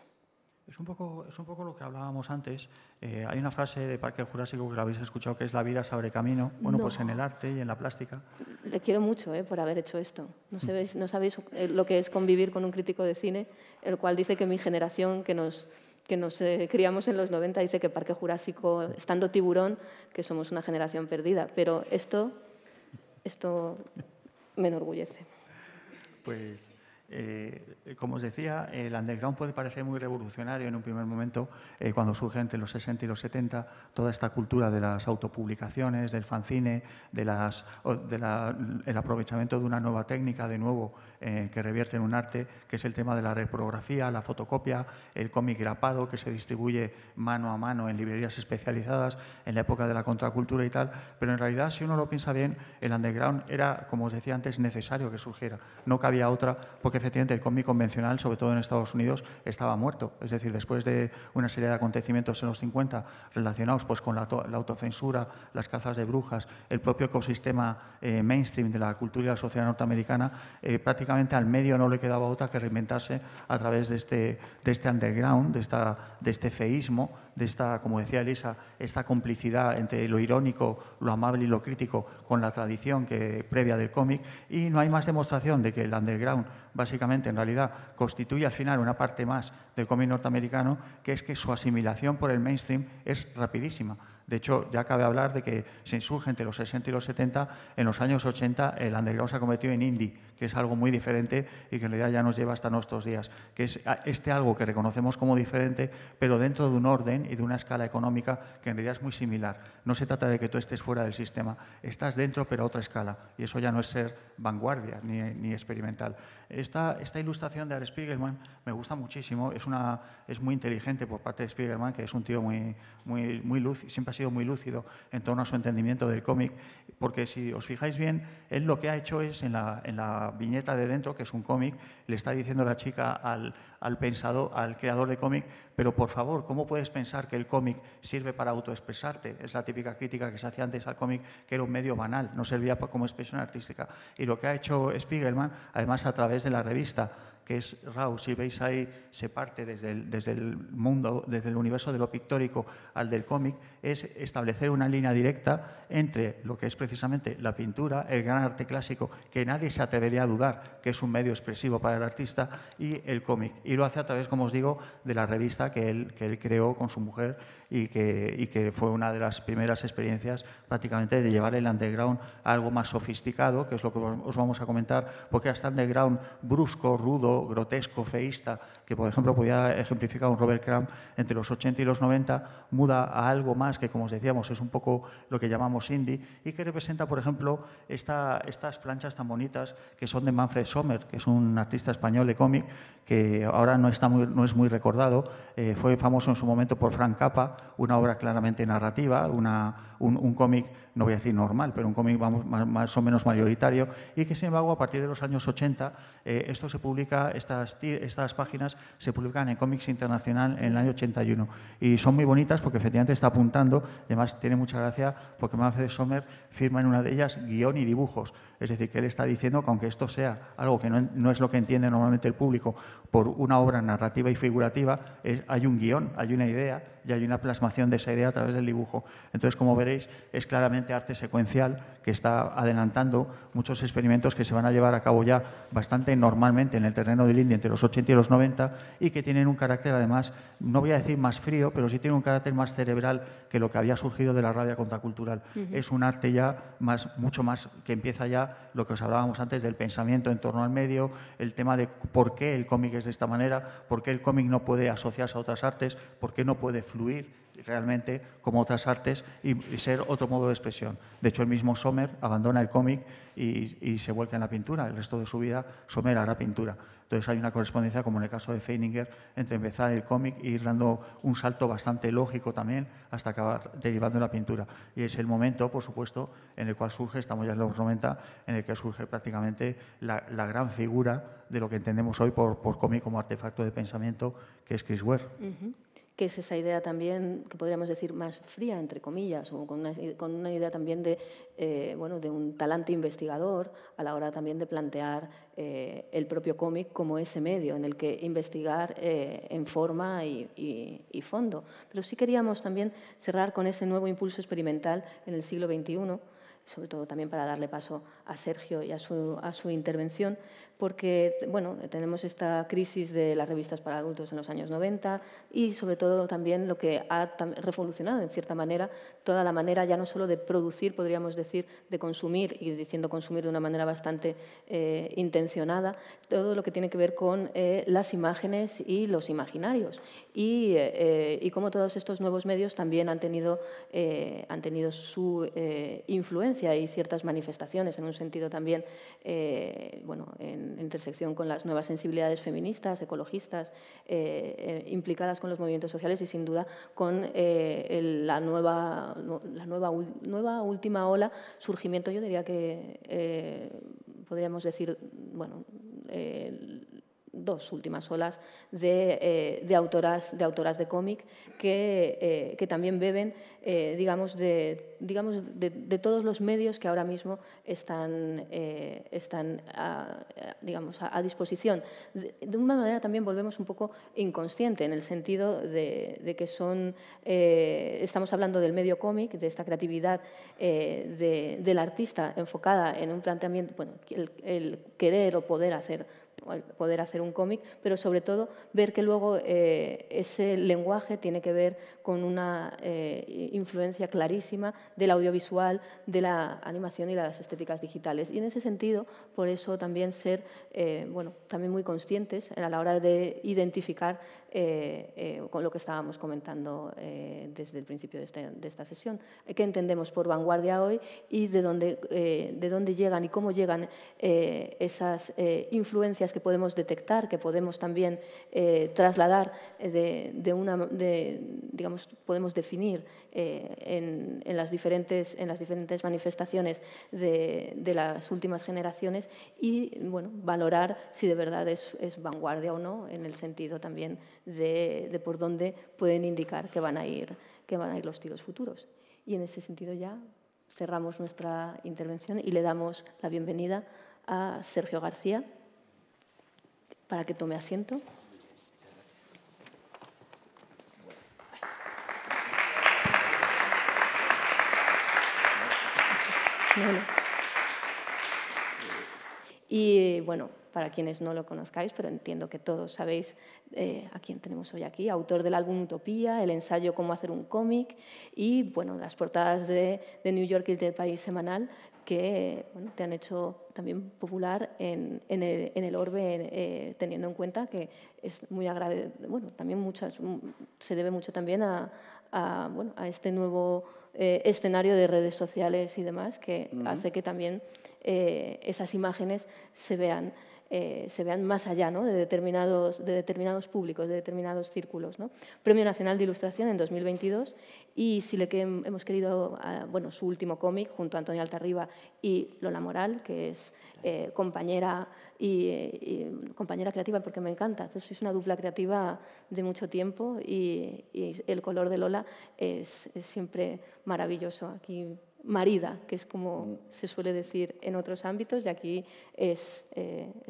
Speaker 2: Es un poco lo que hablábamos antes. Hay una frase de Parque Jurásico que la habéis escuchado, que es la vida se abre camino. Bueno, pues en el arte y en la plástica.
Speaker 1: Le quiero mucho por haber hecho esto. No sabéis lo que es convivir con un crítico de cine, el cual dice que mi generación, que nos criamos en los 90, dice que Parque Jurásico, estando Tiburón, que somos una generación perdida. Pero esto me enorgullece.
Speaker 2: Pues... como os decía, el underground puede parecer muy revolucionario en un primer momento, cuando surge entre los 60 y los 70 toda esta cultura de las autopublicaciones, del fanzine, el aprovechamiento de una nueva técnica, de nuevo, que revierte en un arte, que es el tema de la reprografía, la fotocopia, el cómic grapado, que se distribuye mano a mano en librerías especializadas en la época de la contracultura y tal. Pero en realidad, si uno lo piensa bien, el underground era, como os decía antes, necesario que surgiera. No cabía otra, porque efectivamente el cómic convencional, sobre todo en Estados Unidos, estaba muerto. Es decir, después de una serie de acontecimientos en los 50 relacionados pues, con la autocensura, las cazas de brujas, el propio ecosistema mainstream de la cultura y la sociedad norteamericana, prácticamente al medio no le quedaba otra que reinventarse a través de este underground, de este feísmo, de esta, como decía Elisa, esta complicidad entre lo irónico, lo amable y lo crítico con la tradición previa del cómic. Y no hay más demostración de que el underground básicamente en realidad constituye al final una parte más del cómic norteamericano, que es que su asimilación por el mainstream es rapidísima. De hecho, ya cabe hablar de que se insurge entre los 60 y los 70, en los años 80 el underground se ha convertido en indie, que es algo muy diferente y que en realidad ya nos lleva hasta nuestros días, que es algo que reconocemos como diferente, pero dentro de un orden y de una escala económica que en realidad es muy similar. No se trata de que tú estés fuera del sistema, estás dentro pero a otra escala, y eso ya no es ser vanguardia ni experimental. Esta ilustración de Art Spiegelman me gusta muchísimo, es muy inteligente por parte de Spiegelman, que es un tío muy lúcido, siempre ha sido muy lúcido en torno a su entendimiento del cómic, porque si os fijáis bien, él lo que ha hecho es en la viñeta de dentro, que es un cómic, le está diciendo a la chica al creador de cómic, pero por favor, ¿cómo puedes pensar pensar que el cómic sirve para autoexpresarte. Es la típica crítica que se hacía antes al cómic, que era un medio banal, no servía como expresión artística. Y lo que ha hecho Spiegelman, además a través de la revista, que es RAW, si veis ahí, se parte desde el mundo, desde el universo de lo pictórico al del cómic, es establecer una línea directa entre lo que es precisamente la pintura, el gran arte clásico, que nadie se atrevería a dudar que es un medio expresivo para el artista, y el cómic. Y lo hace a través, como os digo, de la revista que él creó con su mujer y que fue una de las primeras experiencias prácticamente de llevar el underground a algo más sofisticado, que es lo que os vamos a comentar, porque era este underground brusco, rudo, grotesco, feísta, que por ejemplo podía ejemplificar un Robert Crumb entre los 80 y los 90, muda a algo más que, como os decíamos, es un poco lo que llamamos indie, y que representa, por ejemplo, estas planchas tan bonitas que son de Manfred Sommer, que es un artista español de cómic que ahora no es muy recordado. Fue famoso en su momento por Frank Capra, una obra claramente narrativa, un cómic, no voy a decir normal, pero un cómic más o menos mayoritario, y que sin embargo a partir de los años 80 esto se publica, estas páginas se publican en Cómics Internacional en el año 81, y son muy bonitas porque efectivamente está apuntando, además tiene mucha gracia porque Manfred Sommer firma en una de ellas guión y dibujos, es decir, que él está diciendo que aunque esto sea algo que no es lo que entiende normalmente el público por una obra narrativa y figurativa, hay un guión, hay una idea y hay una plasmación de esa idea a través del dibujo. Entonces, como veréis, es claramente arte secuencial que está adelantando muchos experimentos que se van a llevar a cabo ya bastante normalmente en el terreno del indie entre los 80 y los 90, y que tienen un carácter, además, no voy a decir más frío, pero sí tiene un carácter más cerebral que lo que había surgido de la rabia contracultural. Es un arte ya mucho más, que empieza ya lo que os hablábamos antes del pensamiento en torno al medio, el tema de por qué el cómic es de esta manera, por qué el cómic no puede asociarse a otras artes, por qué no puede fluir realmente como otras artes y ser otro modo de expresión. De hecho, el mismo Sommer abandona el cómic y se vuelca en la pintura. El resto de su vida Sommer hará pintura. Entonces hay una correspondencia, como en el caso de Feininger, entre empezar el cómic e ir dando un salto bastante lógico también hasta acabar derivando en la pintura. Y es el momento, por supuesto, en el cual surge, estamos ya en los 90, en el que surge prácticamente la gran figura de lo que entendemos hoy por cómic como artefacto de pensamiento, que es Chris Ware.
Speaker 1: Que es esa idea también, que podríamos decir más fría, entre comillas, o con una idea también de un talante investigador a la hora también de plantear el propio cómic como ese medio en el que investigar en forma y fondo. Pero sí queríamos también cerrar con ese nuevo impulso experimental en el siglo XXI, sobre todo también para darle paso a Sergio y a su intervención, porque tenemos esta crisis de las revistas para adultos en los años 90 y sobre todo también lo que ha revolucionado en cierta manera toda la manera ya no solo de producir, podríamos decir, de consumir, y diciendo consumir de una manera bastante intencionada, todo lo que tiene que ver con las imágenes y los imaginarios, y cómo todos estos nuevos medios también han tenido su influencia y ciertas manifestaciones en un sentido también en intersección con las nuevas sensibilidades feministas, ecologistas, implicadas con los movimientos sociales y sin duda con la nueva última ola, surgimiento, yo diría que podríamos decir, dos últimas olas de autoras de cómic que también beben, digamos, de todos los medios que ahora mismo están a disposición. De una manera también volvemos un poco inconsciente, en el sentido de que estamos hablando del medio cómic, de esta creatividad del artista enfocada en un planteamiento, el querer o poder hacer un cómic, pero sobre todo ver que luego ese lenguaje tiene que ver con una influencia clarísima del audiovisual, de la animación y las estéticas digitales. Y en ese sentido, por eso también ser también muy conscientes a la hora de identificar con lo que estábamos comentando desde el principio de esta sesión. ¿Qué entendemos por vanguardia hoy y de dónde llegan y cómo llegan esas influencias que podemos detectar, que podemos también trasladar, digamos, podemos definir en las diferentes manifestaciones de las últimas generaciones y, bueno, valorar si de verdad es vanguardia o no, en el sentido también de por dónde pueden indicar que van a ir los tiros futuros. Y en ese sentido ya cerramos nuestra intervención y le damos la bienvenida a Sergio García para que tome asiento. Y bueno, para quienes no lo conozcáis, pero entiendo que todos sabéis a quién tenemos hoy aquí, autor del álbum Utopía, el ensayo Cómo hacer un cómic y bueno, las portadas de New York y del País Semanal que bueno, te han hecho también popular en el orbe, teniendo en cuenta que es muy bueno, también se debe mucho también a este nuevo escenario de redes sociales y demás que hace que también esas imágenes se vean más allá, ¿no? de determinados públicos, de determinados círculos, ¿no? Premio Nacional de Ilustración en 2022 y sí que hemos querido, bueno, su último cómic junto a Antonio Altarriba y Lola Moral, que es compañera compañera creativa porque me encanta, pues es una dupla creativa de mucho tiempo y el color de Lola es siempre maravilloso. Aquí marida, que es como se suele decir en otros ámbitos, y aquí es,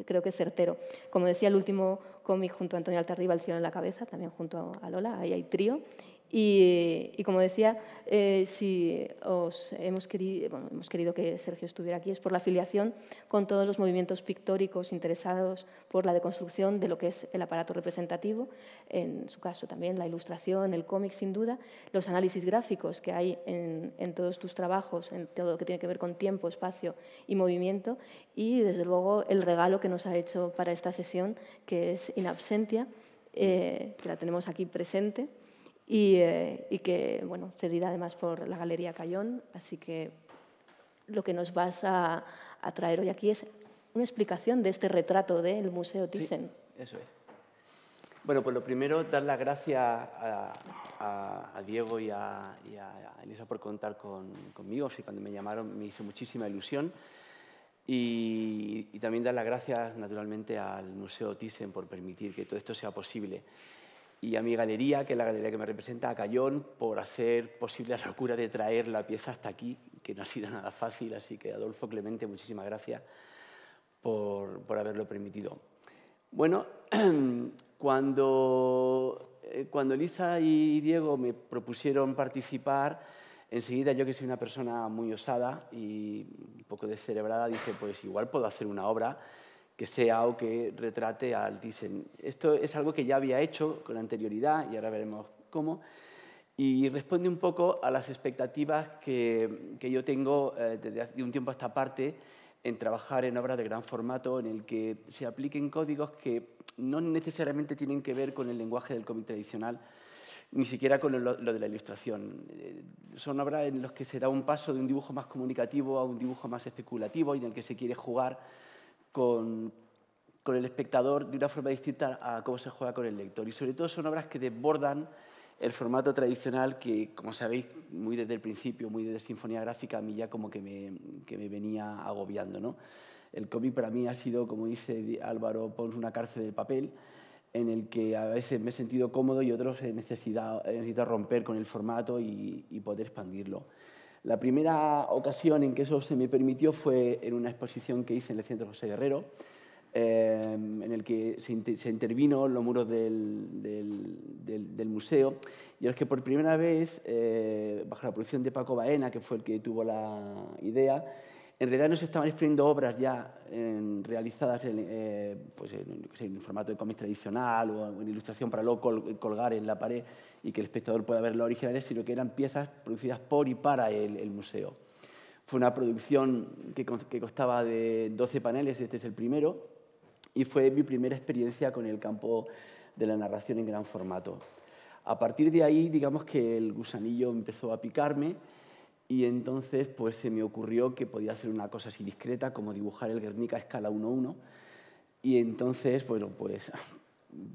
Speaker 1: creo que certero. Como decía, el último cómic junto a Antonio Altarriba, El cielo en la cabeza, también junto a Lola, ahí hay trío. Y como decía, si hemos querido que Sergio estuviera aquí es por la afiliación con todos los movimientos pictóricos interesados por la deconstrucción de lo que es el aparato representativo, en su caso también la ilustración, el cómic sin duda, los análisis gráficos que hay en todos tus trabajos, en todo lo que tiene que ver con tiempo, espacio y movimiento y desde luego el regalo que nos ha hecho para esta sesión que es In Absentia, que la tenemos aquí presente. Y que, bueno, cedida además por la Galería Cayón. Así que lo que nos vas a traer hoy aquí es una explicación de este retrato del Museo Thyssen.
Speaker 3: Sí, eso es. Bueno, pues lo primero, dar las gracias a Diego y a Elisa por contar conmigo. Sí, cuando me llamaron me hizo muchísima ilusión. Y también dar las gracias, naturalmente, al Museo Thyssen por permitir que todo esto sea posible. Y a mi galería, que es la galería que me representa, a Cayón, por hacer posible la locura de traer la pieza hasta aquí, que no ha sido nada fácil. Así que, Adolfo, Clemente, muchísimas gracias por haberlo permitido. Bueno, cuando Elisa y Diego me propusieron participar, enseguida yo, que soy una persona muy osada y un poco descerebrada, dije, pues igual puedo hacer una obra que sea o que retrate al Thyssen. Esto es algo que ya había hecho con anterioridad y ahora veremos cómo. Y responde un poco a las expectativas que yo tengo desde un tiempo a esta parte en trabajar en obras de gran formato en el que se apliquen códigos que no necesariamente tienen que ver con el lenguaje del cómic tradicional, ni siquiera con lo de la ilustración. Son obras en las que se da un paso de un dibujo más comunicativo a un dibujo más especulativo y en el que se quiere jugar con el espectador de una forma distinta a cómo se juega con el lector. Y sobre todo son obras que desbordan el formato tradicional que, como sabéis, muy desde el principio, muy desde Sinfonía Gráfica, a mí ya como que me venía agobiando, ¿no? El cómic para mí ha sido, como dice Álvaro Pons, una cárcel del papel en el que a veces me he sentido cómodo y otros he necesitado romper con el formato y poder expandirlo. La primera ocasión en que eso se me permitió fue en una exposición que hice en el Centro José Guerrero, en el que se intervino los muros del museo, y en los que por primera vez, bajo la producción de Paco Baena, que fue el que tuvo la idea, en realidad no se estaban exponiendo obras ya realizadas pues en formato de cómic tradicional o en ilustración para luego colgar en la pared y que el espectador pueda ver los originales, sino que eran piezas producidas por y para el museo. Fue una producción que constaba de 12 paneles, este es el primero, y fue mi primera experiencia con el campo de la narración en gran formato. A partir de ahí, digamos que el gusanillo empezó a picarme y entonces pues, se me ocurrió que podía hacer una cosa así discreta como dibujar el Guernica a escala 1:1 Y entonces, bueno, pues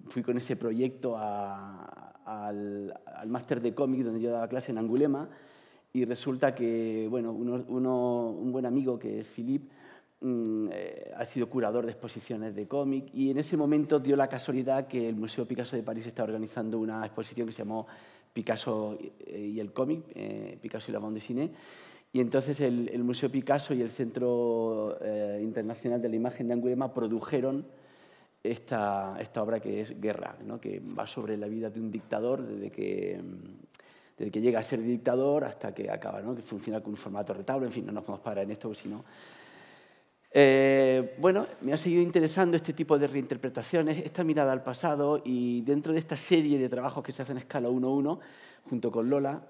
Speaker 3: fui con ese proyecto al máster de cómic donde yo daba clase en Angulema, y resulta que, bueno, un buen amigo que es Philippe ha sido curador de exposiciones de cómic, y en ese momento dio la casualidad que el Museo Picasso de París estaba organizando una exposición que se llamó Picasso y el cómic, Picasso y la bande dessinée, y entonces el Museo Picasso y el Centro Internacional de la Imagen de Angulema produjeron esta obra que es Guerra, ¿no? Que va sobre la vida de un dictador desde que llega a ser dictador hasta que acaba, ¿no? Que funciona con un formato retablo. En fin, no nos podemos parar en esto, sino... bueno, me ha seguido interesando este tipo de reinterpretaciones, esta mirada al pasado, y dentro de esta serie de trabajos que se hacen a escala 1:1, junto con Lola,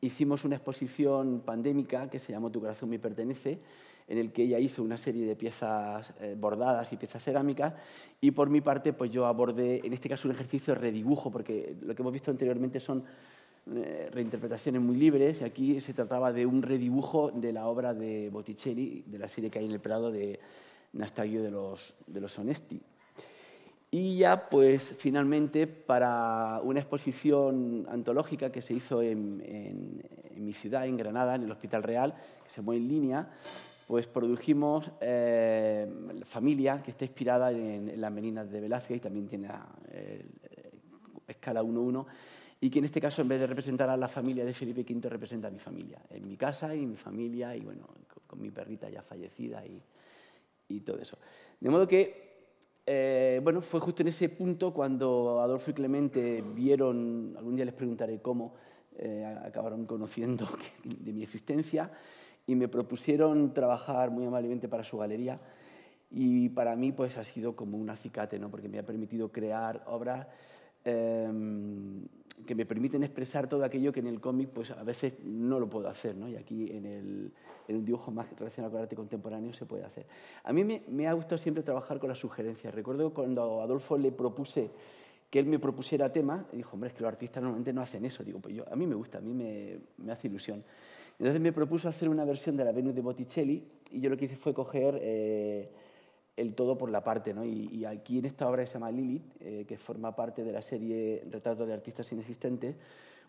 Speaker 3: hicimos una exposición pandémica que se llamó Tu corazón me pertenece, en el que ella hizo una serie de piezas bordadas y piezas cerámicas, y por mi parte pues yo abordé, en este caso, un ejercicio de redibujo, porque lo que hemos visto anteriormente son reinterpretaciones muy libres, y aquí se trataba de un redibujo de la obra de Botticelli, de la serie que hay en el Prado de Nastagio de los Onesti. Y ya, pues, finalmente, para una exposición antológica que se hizo en mi ciudad, en Granada, en el Hospital Real, que se llamó En Línea, pues produjimos Familia, que está inspirada en las Meninas de Velázquez, y también tiene escala 1:1, y que en este caso, en vez de representar a la familia de Felipe V, representa a mi familia, en mi casa y mi familia, y bueno, con mi perrita ya fallecida y todo eso. De modo que, bueno, fue justo en ese punto cuando Adolfo y Clemente vieron, algún día les preguntaré cómo, acabaron conociendo de mi existencia, y me propusieron trabajar muy amablemente para su galería, y para mí pues ha sido como un acicate, ¿no? Porque me ha permitido crear obras que me permiten expresar todo aquello que en el cómic pues a veces no lo puedo hacer, ¿no? Y aquí en un dibujo más relacionado con el arte contemporáneo se puede hacer. A mí me ha gustado siempre trabajar con las sugerencias. Recuerdo cuando a Adolfo le propuse que él me propusiera temas, y dijo, hombre, es que los artistas normalmente no hacen eso. Digo, pues a mí me gusta, a mí me hace ilusión. Entonces me propuso hacer una versión de la Venus de Botticelli, y yo lo que hice fue coger el todo por la parte, ¿no? Y aquí en esta obra que se llama Lilith, que forma parte de la serie Retratos de artistas inexistentes,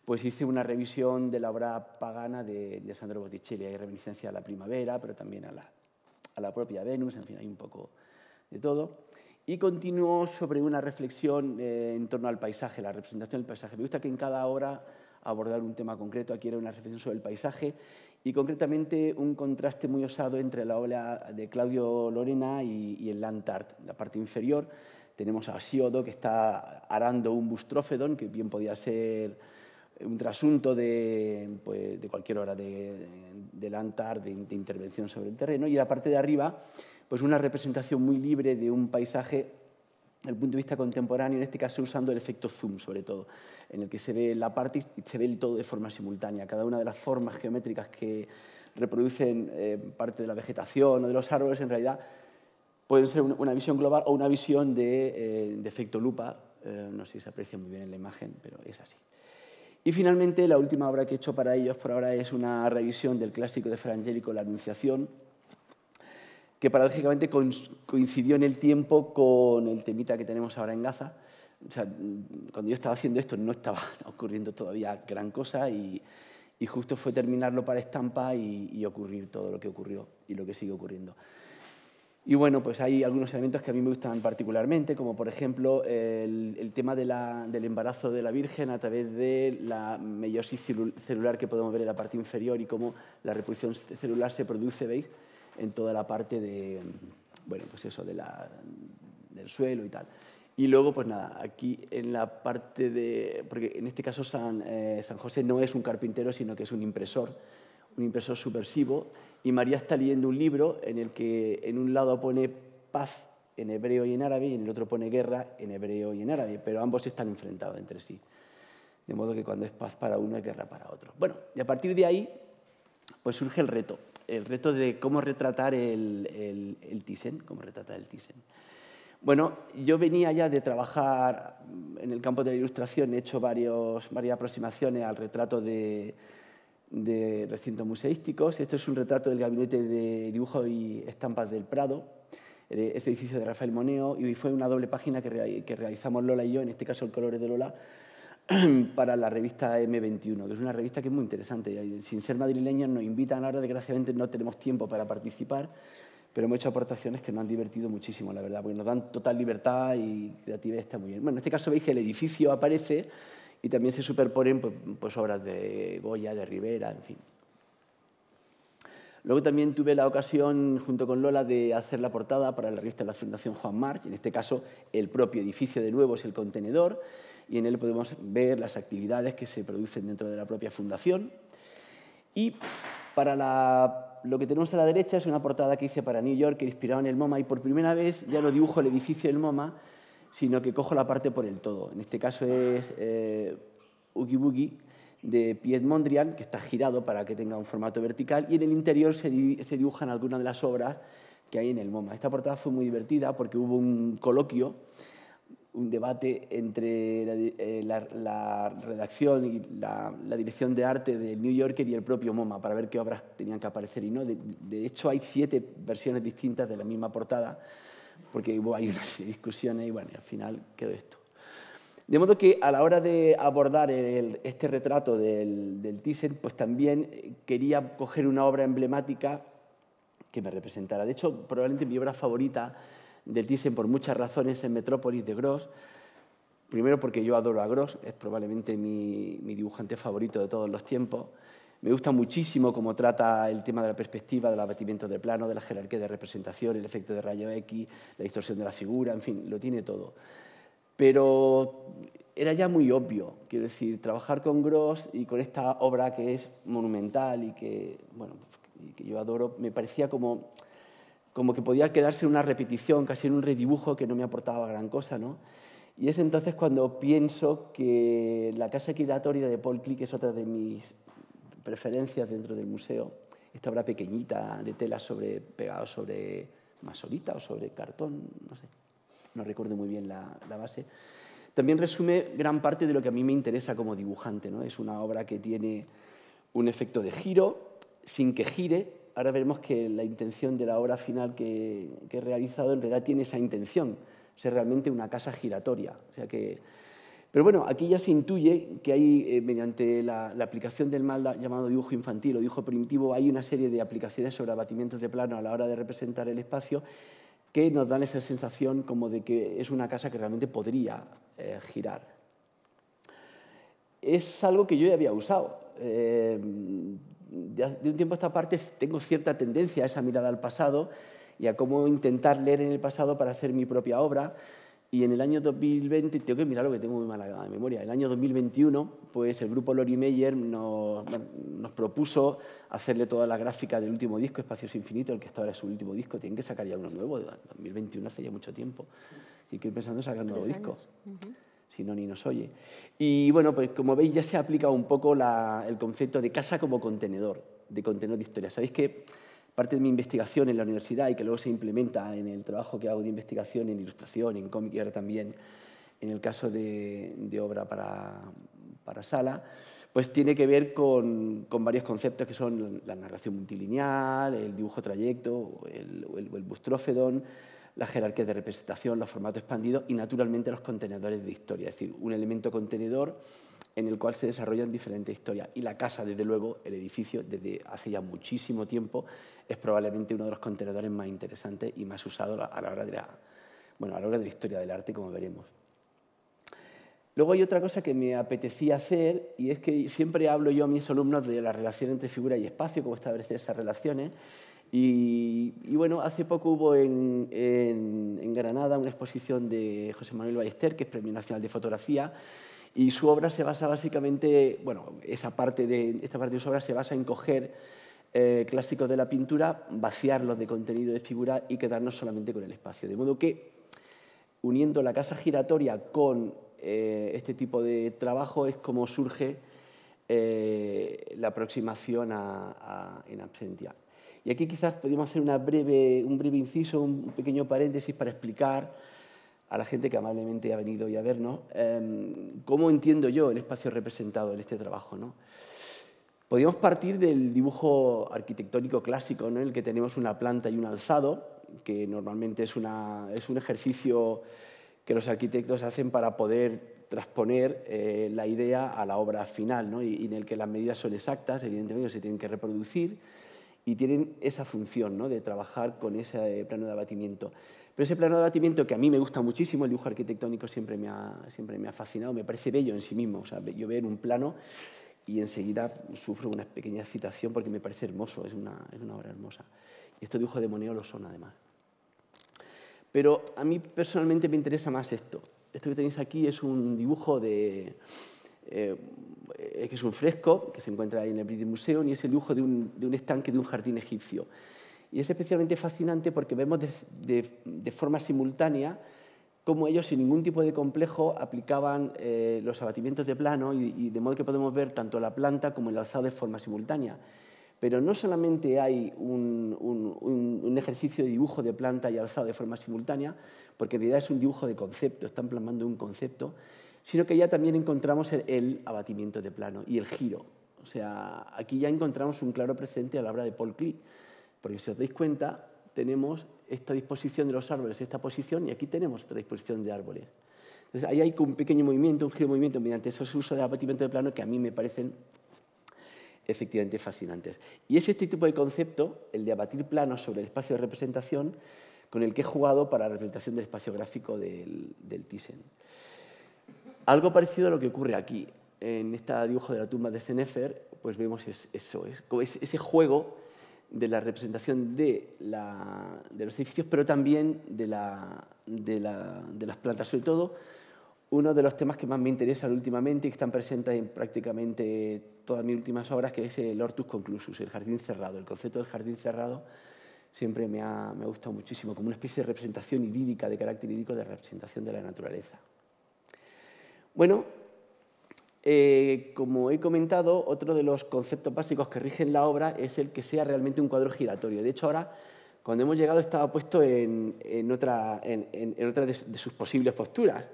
Speaker 3: pues hice una revisión de la obra pagana de Sandro Botticelli. Hay reminiscencia a la primavera, pero también a la propia Venus, en fin, hay un poco de todo. Y continuó sobre una reflexión en torno al paisaje, la representación del paisaje. Me gusta que en cada obra abordar un tema concreto. Aquí era una reflexión sobre el paisaje, y concretamente un contraste muy osado entre la obra de Claudio Lorena y el land art. En la parte inferior tenemos a Asiodo, que está arando un bustrófedon, que bien podía ser un trasunto de cualquier obra de land art, de intervención sobre el terreno, y en la parte de arriba pues una representación muy libre de un paisaje desde el punto de vista contemporáneo, en este caso usando el efecto zoom, sobre todo, en el que se ve la parte y se ve el todo de forma simultánea. Cada una de las formas geométricas que reproducen parte de la vegetación o de los árboles, en realidad, pueden ser una visión global o una visión de efecto lupa. No sé si se aprecia muy bien en la imagen, pero es así. Y finalmente, la última obra que he hecho para ellos por ahora es una revisión del clásico de Fra Angelico, La Anunciación, que paradójicamente coincidió en el tiempo con el temita que tenemos ahora en Gaza. O sea, cuando yo estaba haciendo esto no estaba ocurriendo todavía gran cosa, y justo fue terminarlo para Estampa y ocurrir todo lo que ocurrió y lo que sigue ocurriendo. Y bueno, pues hay algunos elementos que a mí me gustan particularmente, como por ejemplo el tema del embarazo de la Virgen a través de la meiosis celular que podemos ver en la parte inferior, y cómo la reproducción celular se produce, ¿veis?, en toda la parte de, bueno, pues eso, del suelo y tal. Y luego, pues nada, aquí en la parte de... Porque en este caso San José no es un carpintero, sino que es un impresor subversivo, y María está leyendo un libro en el que en un lado pone paz en hebreo y en árabe, y en el otro pone guerra en hebreo y en árabe, pero ambos están enfrentados entre sí. De modo que cuando es paz para uno es guerra para otro. Bueno, y a partir de ahí pues surge el reto de cómo retratar el Thyssen, Bueno, yo venía ya de trabajar en el campo de la ilustración, he hecho varias aproximaciones al retrato de recintos museísticos. Esto es un retrato del Gabinete de Dibujo y Estampas del Prado, ese edificio de Rafael Moneo, y fue una doble página que realizamos Lola y yo, en este caso el Colores de Lola, para la revista M21, que es una revista que es muy interesante. Sin ser madrileños nos invitan, ahora desgraciadamente no tenemos tiempo para participar, pero hemos hecho aportaciones que nos han divertido muchísimo, la verdad, porque nos dan total libertad y creatividad, está muy bien. Bueno, en este caso veis que el edificio aparece y también se superponen pues obras de Goya, de Rivera, en fin. Luego también tuve la ocasión, junto con Lola, de hacer la portada para la revista de la Fundación Juan March, en este caso el propio edificio de nuevo es el contenedor, y en él podemos ver las actividades que se producen dentro de la propia fundación. Y para lo que tenemos a la derecha es una portada que hice para New York, inspirado en el MoMA, y por primera vez ya no dibujo el edificio del MoMA, sino que cojo la parte por el todo. En este caso es Oogie Boogie, de Piet Mondrian, que está girado para que tenga un formato vertical, y en el interior se dibujan algunas de las obras que hay en el MoMA. Esta portada fue muy divertida porque hubo un coloquio, un debate entre la redacción y la dirección de arte del New Yorker y el propio MoMA para ver qué obras tenían que aparecer y no. De hecho, hay 7 versiones distintas de la misma portada, porque hay unas discusiones y bueno, al final quedó esto. De modo que a la hora de abordar este retrato del Thyssen, pues también quería coger una obra emblemática que me representara. De hecho, probablemente mi obra favorita del Thyssen, por muchas razones, es Metrópolis de Gros. Primero porque yo adoro a Gros, es probablemente mi dibujante favorito de todos los tiempos. Me gusta muchísimo cómo trata el tema de la perspectiva, del abatimiento de plano, de la jerarquía de representación, el efecto de rayo X, la distorsión de la figura, en fin, lo tiene todo. Pero era ya muy obvio, quiero decir, trabajar con Gros y con esta obra que es monumental y que, bueno, que yo adoro, me parecía como que podía quedarse en una repetición, casi en un redibujo que no me aportaba gran cosa, ¿no? Y es entonces cuando pienso que la casa giratoria de Paul Klee es otra de mis preferencias dentro del museo, esta obra pequeñita de tela pegada sobre masolita o sobre cartón, no sé, no recuerdo muy bien la base. También resume gran parte de lo que a mí me interesa como dibujante, ¿no? Es una obra que tiene un efecto de giro, sin que gire. Ahora veremos que la intención de la obra final que he realizado en realidad tiene esa intención, ser realmente una casa giratoria. O sea que... Pero bueno, aquí ya se intuye que hay, mediante la aplicación del mal llamado dibujo infantil o dibujo primitivo, hay una serie de aplicaciones sobre abatimientos de plano a la hora de representar el espacio que nos dan esa sensación como de que es una casa que realmente podría girar. Es algo que yo ya había usado. De un tiempo a esta parte tengo cierta tendencia a esa mirada al pasado y a cómo intentar leer en el pasado para hacer mi propia obra. Y en el año 2020, tengo que mirar lo que tengo muy mala memoria, en el año 2021, pues el grupo Lori Meyer nos propuso hacerle toda la gráfica del último disco, Espacios Infinitos, el que hasta ahora es su último disco. Tienen que sacar ya uno nuevo, 2021 hace ya mucho tiempo. Así que estoy pensando en sacar un nuevo disco. Si no, ni nos oye. Y bueno, pues como veis ya se ha aplicado un poco el concepto de casa como contenedor, de contenedor de historia. Sabéis que parte de mi investigación en la universidad y que luego se implementa en el trabajo que hago de investigación en ilustración, en cómic y ahora también en el caso de obra para sala, pues tiene que ver con varios conceptos que son la narración multilineal, el dibujo trayecto, el bustrófedon, la jerarquía de representación, los formatos expandidos y naturalmente los contenedores de historia, es decir, un elemento contenedor en el cual se desarrollan diferentes historias. Y la casa, desde luego, el edificio, desde hace ya muchísimo tiempo, es probablemente uno de los contenedores más interesantes y más usados a la hora de la historia del arte, como veremos. Luego hay otra cosa que me apetecía hacer, y es que siempre hablo yo a mis alumnos de la relación entre figura y espacio, cómo establecer esas relaciones. Y bueno, hace poco hubo en Granada una exposición de José Manuel Ballester, que es Premio Nacional de Fotografía, y su obra se basa básicamente, bueno, esta parte de su obra se basa en coger clásicos de la pintura, vaciarlos de contenido de figura y quedarnos solamente con el espacio. De modo que, uniendo la casa giratoria con este tipo de trabajo, es como surge la aproximación en absentia. Y aquí quizás podríamos hacer un breve inciso, un pequeño paréntesis para explicar a la gente que amablemente ha venido hoy a vernos cómo entiendo yo el espacio representado en este trabajo, ¿no? Podríamos partir del dibujo arquitectónico clásico, ¿no?, en el que tenemos una planta y un alzado, que normalmente es un ejercicio que los arquitectos hacen para poder transponer la idea a la obra final, ¿no? y en el que las medidas son exactas, evidentemente se tienen que reproducir y tienen esa función, ¿no? de trabajar con ese plano de abatimiento. Pero ese plano de abatimiento que a mí me gusta muchísimo, el dibujo arquitectónico siempre me ha fascinado, me parece bello en sí mismo. O sea, yo veo un plano y enseguida sufro una pequeña excitación porque me parece hermoso, es una obra hermosa. Y estos dibujos de Monéo lo son, además. Pero a mí personalmente me interesa más esto. Esto que tenéis aquí es un dibujo que es un fresco que se encuentra ahí en el British Museum y es el dibujo de un estanque de un jardín egipcio. Y es especialmente fascinante porque vemos de forma simultánea cómo ellos, sin ningún tipo de complejo, aplicaban los abatimientos de plano y de modo que podemos ver tanto la planta como el alzado de forma simultánea. Pero no solamente hay un ejercicio de dibujo de planta y alzado de forma simultánea, porque en realidad es un dibujo de concepto, están plasmando un concepto, sino que ya también encontramos el abatimiento de plano y el giro. O sea, aquí ya encontramos un claro precedente a la obra de Paul Klee, porque si os dais cuenta, tenemos esta disposición de los árboles, esta posición, y aquí tenemos otra disposición de árboles. Entonces, ahí hay un pequeño movimiento, un giro de movimiento mediante esos usos de abatimiento de plano que a mí me parecen efectivamente fascinantes. Y es este tipo de concepto, el de abatir planos sobre el espacio de representación, con el que he jugado para la representación del espacio gráfico del Thyssen. Algo parecido a lo que ocurre aquí. En este dibujo de la tumba de Senefer, pues vemos eso, ese juego de la representación de los edificios, pero también de las plantas. Sobre todo, uno de los temas que más me interesan últimamente y que están presentes en prácticamente todas mis últimas obras, que es el Hortus Conclusus, el jardín cerrado. El concepto del jardín cerrado siempre me ha gustado muchísimo, como una especie de representación idílica, de carácter idílico, de representación de la naturaleza. Bueno, como he comentado, otro de los conceptos básicos que rigen la obra es el que sea realmente un cuadro giratorio. De hecho, ahora, cuando hemos llegado, estaba puesto en otra de sus posibles posturas.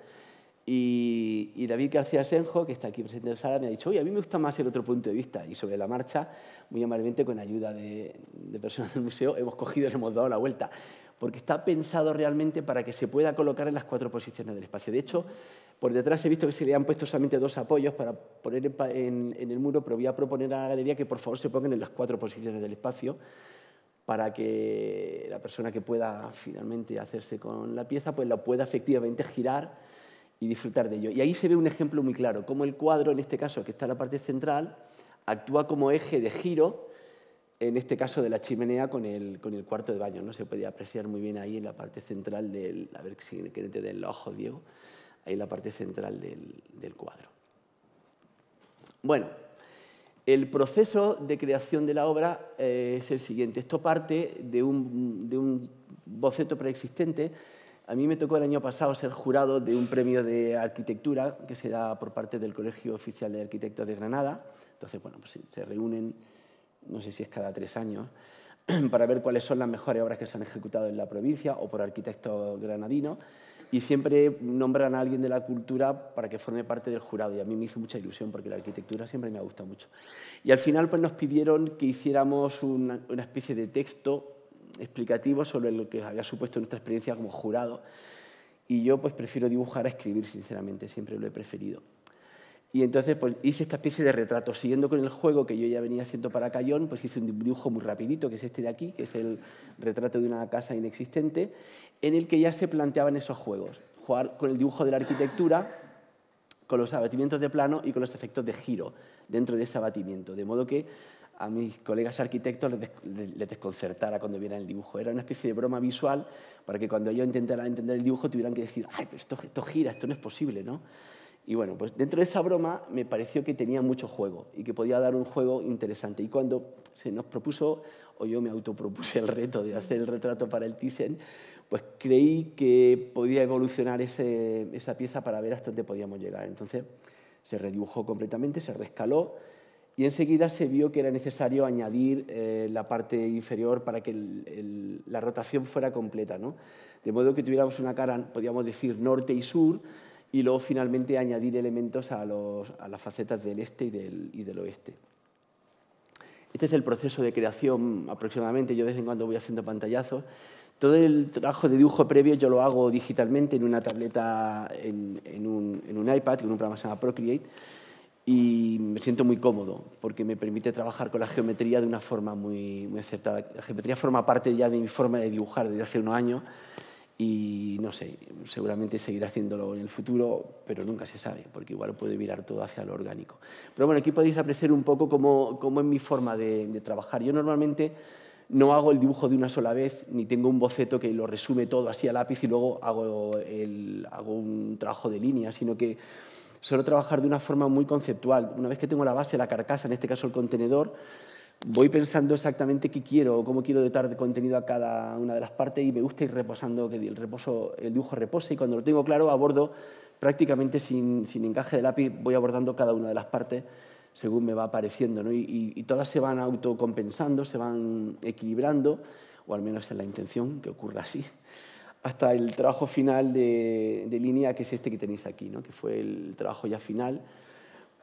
Speaker 3: Y David García Senjo, que está aquí presente en la sala, me ha dicho: oye, a mí me gusta más el otro punto de vista. Y sobre la marcha, muy amablemente, con ayuda de personas del museo, hemos cogido y le hemos dado la vuelta. Porque está pensado realmente para que se pueda colocar en las 4 posiciones del espacio. De hecho, por detrás he visto que se le han puesto solamente 2 apoyos para poner en el muro, pero voy a proponer a la galería que por favor se pongan en las 4 posiciones del espacio para que la persona que pueda finalmente hacerse con la pieza pues la pueda efectivamente girar y disfrutar de ello. Y ahí se ve un ejemplo muy claro, cómo el cuadro, en este caso que está en la parte central, actúa como eje de giro, en este caso de la chimenea con el cuarto de baño, ¿no? Se puede apreciar muy bien ahí en la parte central del... A ver si te den los ojos, Diego. Ahí en la parte central del cuadro. Bueno, el proceso de creación de la obra es el siguiente. Esto parte de un boceto preexistente. A mí me tocó el año pasado ser jurado de un premio de arquitectura que se da por parte del Colegio Oficial de Arquitectos de Granada. Entonces, bueno, pues se reúnen, no sé si es cada 3 años, para ver cuáles son las mejores obras que se han ejecutado en la provincia o por arquitectos granadinos. Y siempre nombran a alguien de la cultura para que forme parte del jurado. Y a mí me hizo mucha ilusión porque la arquitectura siempre me ha gustado mucho. Y al final pues, nos pidieron que hiciéramos una especie de texto explicativo sobre lo que había supuesto nuestra experiencia como jurado. Y yo pues, prefiero dibujar a escribir, sinceramente. Siempre lo he preferido. Y entonces pues, hice esta especie de retrato. Siguiendo con el juego que yo ya venía haciendo para Cayón, pues hice un dibujo muy rapidito, que es este de aquí, que es el retrato de una casa inexistente, en el que ya se planteaban esos juegos. Jugar con el dibujo de la arquitectura, con los abatimientos de plano y con los efectos de giro dentro de ese abatimiento. De modo que a mis colegas arquitectos les desconcertara cuando vieran el dibujo. Era una especie de broma visual para que cuando yo intentara entender el dibujo tuvieran que decir: ¡ay, pero esto gira, esto no es posible!, ¿no? Y bueno, pues dentro de esa broma me pareció que tenía mucho juego y que podía dar un juego interesante. Y cuando se nos propuso, o yo me autopropuse el reto de hacer el retrato para el Thyssen, pues creí que podía evolucionar esa pieza para ver hasta dónde podíamos llegar. Entonces se redibujó completamente, se rescaló y enseguida se vio que era necesario añadir la parte inferior para que la rotación fuera completa, ¿no? De modo que tuviéramos una cara, podríamos decir, norte y sur, y luego finalmente añadir elementos a las facetas del este y del oeste. Este es el proceso de creación aproximadamente. Yo de vez en cuando voy haciendo pantallazos. Todo el trabajo de dibujo previo yo lo hago digitalmente en una tableta, en un iPad, en un programa que se llama Procreate, y me siento muy cómodo porque me permite trabajar con la geometría de una forma muy acertada. La geometría forma parte ya de mi forma de dibujar desde hace unos años y, no sé, seguramente seguiré haciéndolo en el futuro, pero nunca se sabe, porque igual puede virar todo hacia lo orgánico. Pero bueno, aquí podéis apreciar un poco cómo es mi forma de trabajar. Yo normalmente no hago el dibujo de una sola vez, ni tengo un boceto que lo resume todo así a lápiz y luego hago un trabajo de línea, sino que suelo trabajar de una forma muy conceptual. Una vez que tengo la base, la carcasa, en este caso el contenedor, voy pensando exactamente qué quiero, cómo quiero dotar de contenido a cada una de las partes y me gusta ir reposando, que el dibujo repose, y cuando lo tengo claro abordo prácticamente sin encaje de lápiz, voy abordando cada una de las partes según me va apareciendo, ¿no? Y todas se van autocompensando, se van equilibrando, o al menos es la intención que ocurra así, hasta el trabajo final de línea, que es este que tenéis aquí, ¿no? Que fue el trabajo ya final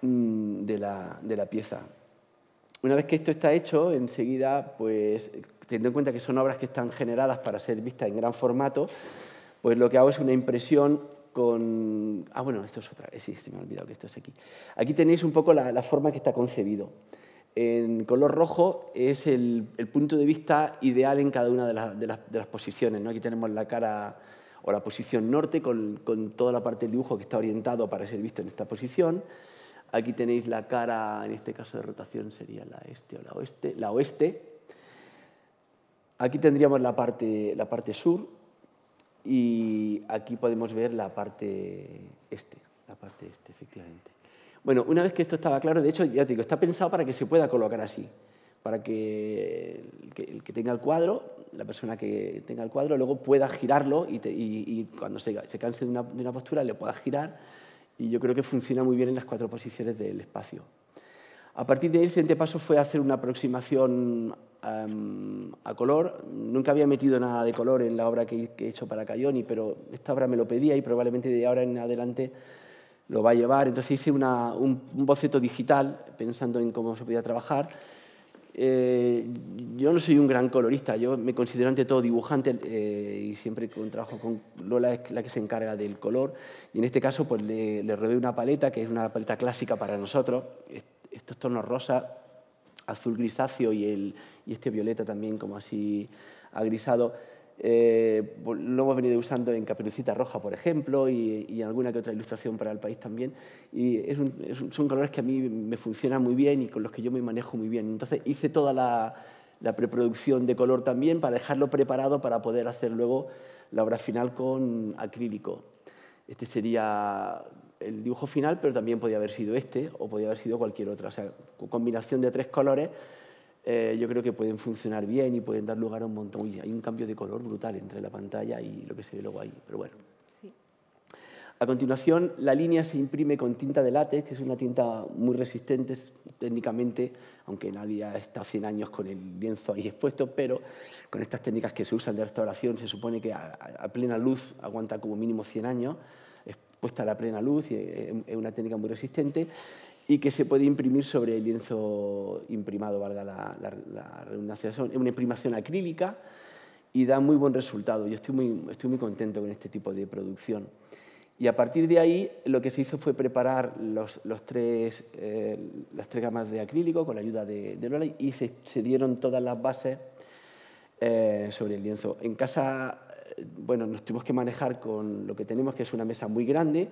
Speaker 3: de la pieza. Una vez que esto está hecho, enseguida, pues, teniendo en cuenta que son obras que están generadas para ser vistas en gran formato, pues lo que hago es una impresión con... Ah, bueno, esto es otra. Sí, se me ha olvidado que esto es aquí. Aquí tenéis un poco la forma que está concebido. En color rojo es el punto de vista ideal en cada una de las posiciones, ¿no? Aquí tenemos la cara o la posición norte con toda la parte del dibujo que está orientado para ser visto en esta posición. Aquí tenéis la cara, en este caso de rotación sería la este o la oeste. Aquí tendríamos la parte sur y aquí podemos ver la parte este, efectivamente. Bueno, una vez que esto estaba claro, de hecho, ya te digo, está pensado para que se pueda colocar así, para que el que tenga el cuadro, la persona que tenga el cuadro, luego pueda girarlo y cuando se canse de una postura le pueda girar, y yo creo que funciona muy bien en las 4 posiciones del espacio. A partir de ahí, el siguiente paso fue hacer una aproximación a color. Nunca había metido nada de color en la obra que he hecho para Cayoni, pero esta obra me lo pedía y probablemente de ahora en adelante lo va a llevar. Entonces hice un boceto digital pensando en cómo se podía trabajar. Yo no soy un gran colorista, yo me considero ante todo dibujante y siempre trabajo con Lola, es la que se encarga del color, y en este caso pues le rodé una paleta que es una paleta clásica para nosotros, estos tonos rosa, azul grisáceo y este violeta también como así agrisado. Lo hemos venido usando en Caperucita Roja, por ejemplo, y en alguna que otra ilustración para El País también. Y son colores que a mí me funcionan muy bien y con los que yo me manejo muy bien. Entonces hice toda la preproducción de color también para dejarlo preparado para poder hacer luego la obra final con acrílico. Este sería el dibujo final, pero también podía haber sido este o podía haber sido cualquier otro. O sea, con combinación de 3 colores, yo creo que pueden funcionar bien y pueden dar lugar a un montón. Uy, hay un cambio de color brutal entre la pantalla y lo que se ve luego ahí, pero bueno. Sí. A continuación, la línea se imprime con tinta de látex, que es una tinta muy resistente técnicamente, aunque nadie ha estado 100 años con el lienzo ahí expuesto, pero con estas técnicas que se usan de restauración se supone que a plena luz aguanta como mínimo 100 años, expuesta a la plena luz, y es una técnica muy resistente, y que se puede imprimir sobre el lienzo imprimado, valga la redundancia. Es una imprimación acrílica y da muy buen resultado. Yo estoy muy contento con este tipo de producción. Y a partir de ahí lo que se hizo fue preparar las 3 gamas de acrílico con la ayuda de Lola y se dieron todas las bases sobre el lienzo. En casa, bueno, nos tuvimos que manejar con lo que tenemos, que es una mesa muy grande,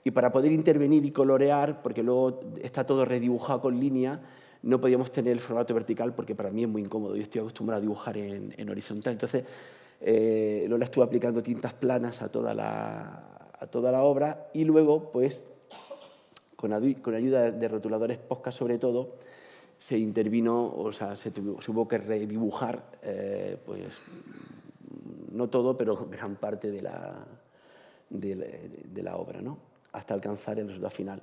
Speaker 3: y para poder intervenir y colorear, porque luego está todo redibujado con línea, no podíamos tener el formato vertical porque para mí es muy incómodo. Yo estoy acostumbrado a dibujar en horizontal. Entonces, Lola estuvo aplicando tintas planas a toda la obra y luego, pues, con ayuda de rotuladores Posca sobre todo, se intervino, o sea, se hubo que redibujar, pues, no todo, pero gran parte de la obra, ¿no? Hasta alcanzar el resultado final.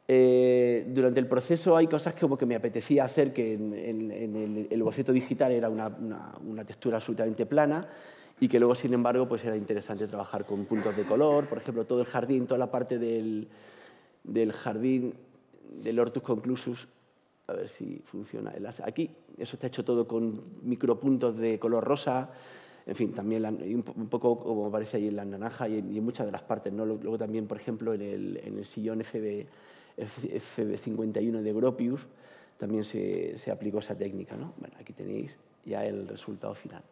Speaker 3: Durante el proceso hay cosas como que me apetecía hacer, que en el boceto digital era una textura absolutamente plana y que luego, sin embargo, pues era interesante trabajar con puntos de color. Por ejemplo, todo el jardín, toda la parte del jardín del Hortus Conclusus, a ver si funciona. Aquí eso está hecho todo con micropuntos de color rosa, En fin, también un poco como aparece ahí en la naranja y en muchas de las partes, ¿no? Luego también, por ejemplo, en el sillón FB51 de Gropius también se aplicó esa técnica, ¿no? Bueno, aquí tenéis ya el resultado final.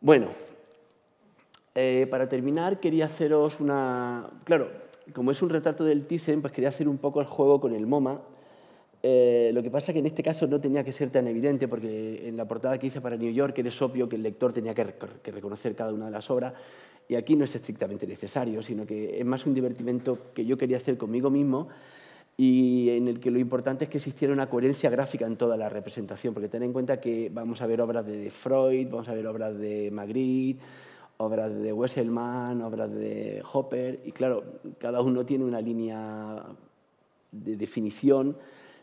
Speaker 3: Bueno, para terminar quería haceros una... Claro, como es un retrato del Thyssen, pues quería hacer un poco el juego con el MoMA. Lo que pasa es que en este caso no tenía que ser tan evidente, porque en la portada que hice para New York es obvio que el lector tenía que reconocer cada una de las obras, y aquí no es estrictamente necesario, sino que es más un divertimento que yo quería hacer conmigo mismo y en el que lo importante es que existiera una coherencia gráfica en toda la representación, porque ten en cuenta que vamos a ver obras de Freud, vamos a ver obras de Magritte, obras de Wesselmann, obras de Hopper, y claro, cada uno tiene una línea de definición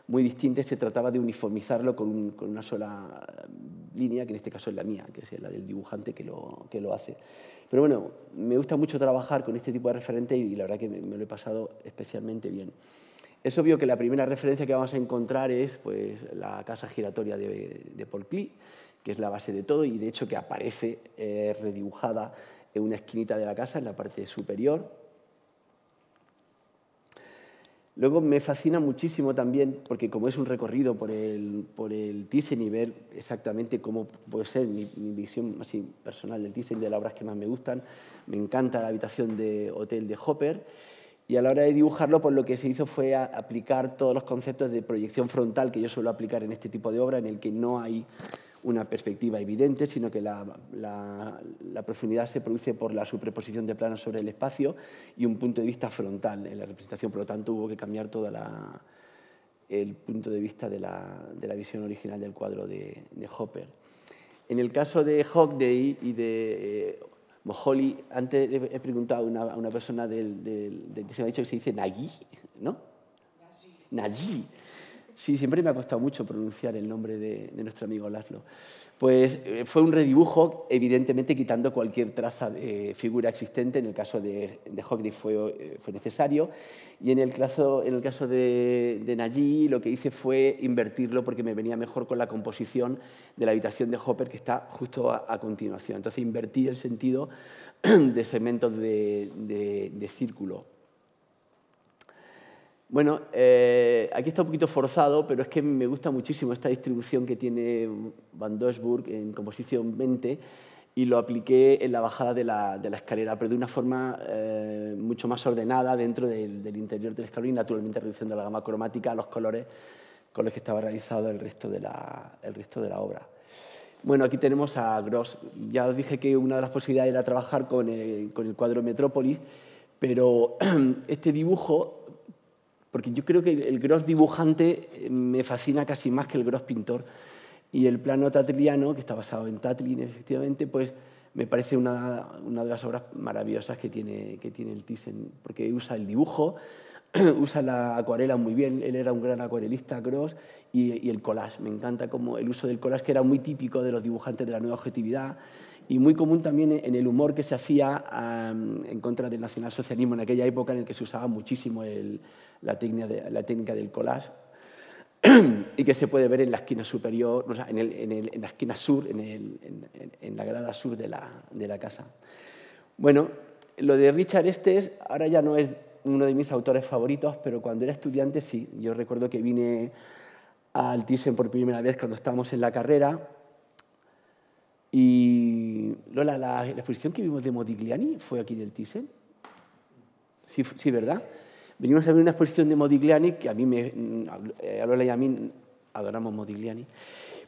Speaker 3: muy distinta y se trataba de uniformizarlo con una sola línea, que en este caso es la mía, que es la del dibujante que lo hace. Pero bueno, me gusta mucho trabajar con este tipo de referentes y la verdad que me lo he pasado especialmente bien. Es obvio que la primera referencia que vamos a encontrar es pues, la casa giratoria de Paul Klee, que es la base de todo y de hecho que aparece redibujada en una esquinita de la casa, en la parte superior. Luego me fascina muchísimo también, porque como es un recorrido por el Thyssen y ver exactamente cómo puede ser mi visión así personal del Thyssen, de las obras que más me gustan, me encanta la habitación de hotel de Hopper, y a la hora de dibujarlo, pues lo que se hizo fue aplicar todos los conceptos de proyección frontal que yo suelo aplicar en este tipo de obra, en el que no hay una perspectiva evidente, sino que la profundidad se produce por la superposición de planos sobre el espacio y un punto de vista frontal en la representación. Por lo tanto, hubo que cambiar todo el punto de vista de la visión original del cuadro de Hopper. En el caso de Hockley y de Moholy, antes he preguntado a una persona se me ha dicho que se dice Nagy, ¿no? Nagy. Sí, siempre me ha costado mucho pronunciar el nombre de nuestro amigo Laszlo. Pues fue un redibujo, evidentemente quitando cualquier traza de figura existente. En el caso de Hockley fue necesario. Y en el caso de Nagy, lo que hice fue invertirlo porque me venía mejor con la composición de la habitación de Hopper, que está justo a continuación. Entonces invertí el sentido de segmentos de círculo. Bueno, aquí está un poquito forzado, pero es que me gusta muchísimo esta distribución que tiene Van Doesburg en composición 20 y lo apliqué en la bajada de la escalera, pero de una forma mucho más ordenada dentro del interior del escalón y naturalmente reduciendo la gama cromática a los colores con los que estaba realizado el resto de la obra. Bueno, aquí tenemos a Gross. Ya os dije que una de las posibilidades era trabajar con el cuadro Metrópolis, pero este dibujo... Porque yo creo que el Gross dibujante me fascina casi más que el Gross pintor. Y el plano tatliniano, que está basado en Tatlin, efectivamente, pues me parece una de las obras maravillosas que tiene el Thyssen, porque usa el dibujo, usa la acuarela muy bien, él era un gran acuarelista, Gross, y el collage. Me encanta como el uso del collage, que era muy típico de los dibujantes de la nueva objetividad, y muy común también en el humor que se hacía en contra del nacionalsocialismo en aquella época en el que se usaba muchísimo la técnica del collage y que se puede ver en la esquina superior, o sea, en la esquina sur, en la grada sur de la casa. Bueno, lo de Richard Estes ahora ya no es uno de mis autores favoritos, pero cuando era estudiante sí. Yo recuerdo que vine al Thyssen por primera vez cuando estábamos en la carrera. Y Lola, la exposición que vimos de Modigliani fue aquí en el Thyssen. Sí, ¿verdad? Venimos a ver una exposición de Modigliani que a Lola y a mí adoramos Modigliani.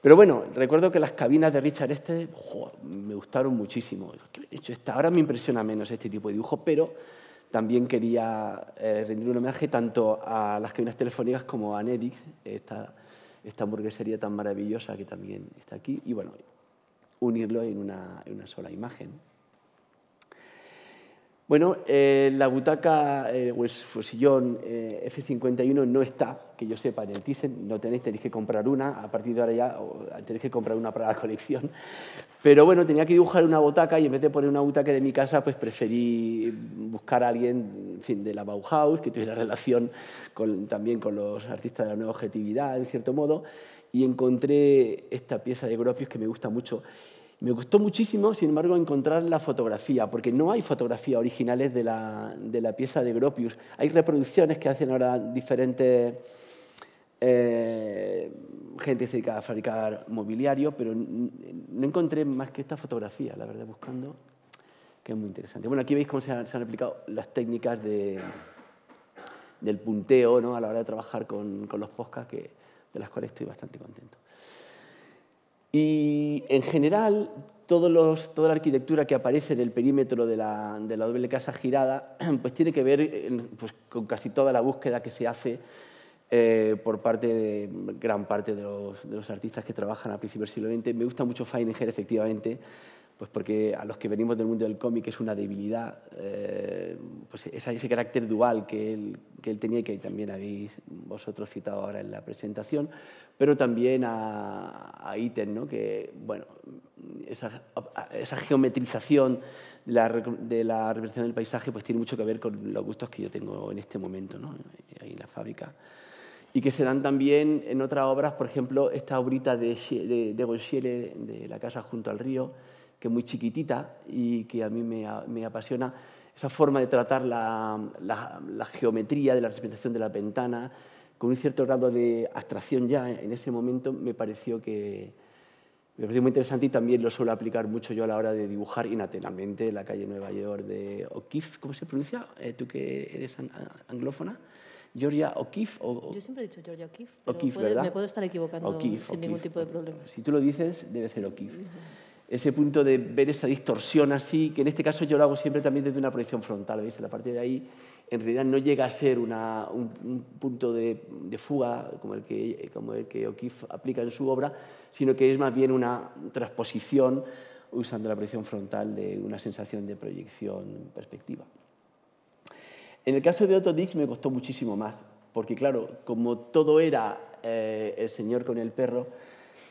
Speaker 3: Pero bueno, recuerdo que las cabinas de Richard Estes me gustaron muchísimo. De hecho, ahora me impresiona menos este tipo de dibujo, pero también quería rendir un homenaje tanto a las cabinas telefónicas como a Nedix, esta hamburguesería tan maravillosa que también está aquí. Y bueno, unirlo en una sola imagen. Bueno, la butaca o el sillón F51 no está, que yo sepa, en el Thyssen, no tenéis que comprar una, a partir de ahora ya tenéis que comprar una para la colección. Pero bueno, tenía que dibujar una butaca y en vez de poner una butaca de mi casa, pues preferí buscar a alguien, en fin, de la Bauhaus, que tuviera relación también con los artistas de la nueva objetividad, en cierto modo, y encontré esta pieza de Gropius que me gusta mucho. Me gustó muchísimo, sin embargo, encontrar la fotografía, porque no hay fotografías originales de la pieza de Gropius. Hay reproducciones que hacen ahora diferentes gente que se dedica a fabricar mobiliario, pero no encontré más que esta fotografía, la verdad, buscando, que es muy interesante. Bueno, aquí veis cómo se han aplicado las técnicas del punteo, ¿no?, a la hora de trabajar con los podcasts, de las cuales estoy bastante contento. Y en general, toda la arquitectura que aparece en el perímetro de la doble casa girada, pues tiene que ver pues, con casi toda la búsqueda que se hace por parte de gran parte de los artistas que trabajan a principios del siglo XX. Me gusta mucho Feininger, efectivamente, pues porque a los que venimos del mundo del cómic es una debilidad, pues ese carácter dual que él tenía y que también habéis vosotros citado ahora en la presentación, pero también a Itten, ¿no?, que, bueno, esa geometrización de la representación del paisaje pues tiene mucho que ver con los gustos que yo tengo en este momento, ¿no?, ahí en la fábrica. Y que se dan también en otras obras, por ejemplo, esta obrita de Bonciere, de La casa junto al río, que es muy chiquitita y que a mí me apasiona. Esa forma de tratar la geometría de la representación de la ventana, con un cierto grado de abstracción ya en ese momento, me pareció muy interesante, y también lo suelo aplicar mucho yo a la hora de dibujar, y naturalmente la calle Nueva York de O'Keeffe, ¿cómo se pronuncia? ¿Tú que eres anglófona? Georgia O'Keeffe.
Speaker 1: Yo siempre he dicho Georgia O'Keeffe, pero
Speaker 3: O'Keeffe,
Speaker 1: me puedo estar equivocando sin ningún tipo de problema.
Speaker 3: Si tú lo dices, debe ser O'Keeffe. Ese punto de ver esa distorsión así, que en este caso yo lo hago siempre también desde una proyección frontal, ¿veis? En la parte de ahí, en realidad no llega a ser un punto de fuga como el que O'Keeffe aplica en su obra, sino que es más bien una transposición, usando la proyección frontal, de una sensación de proyección perspectiva. En el caso de Otto Dix me costó muchísimo más, porque claro, como todo era el señor con el perro,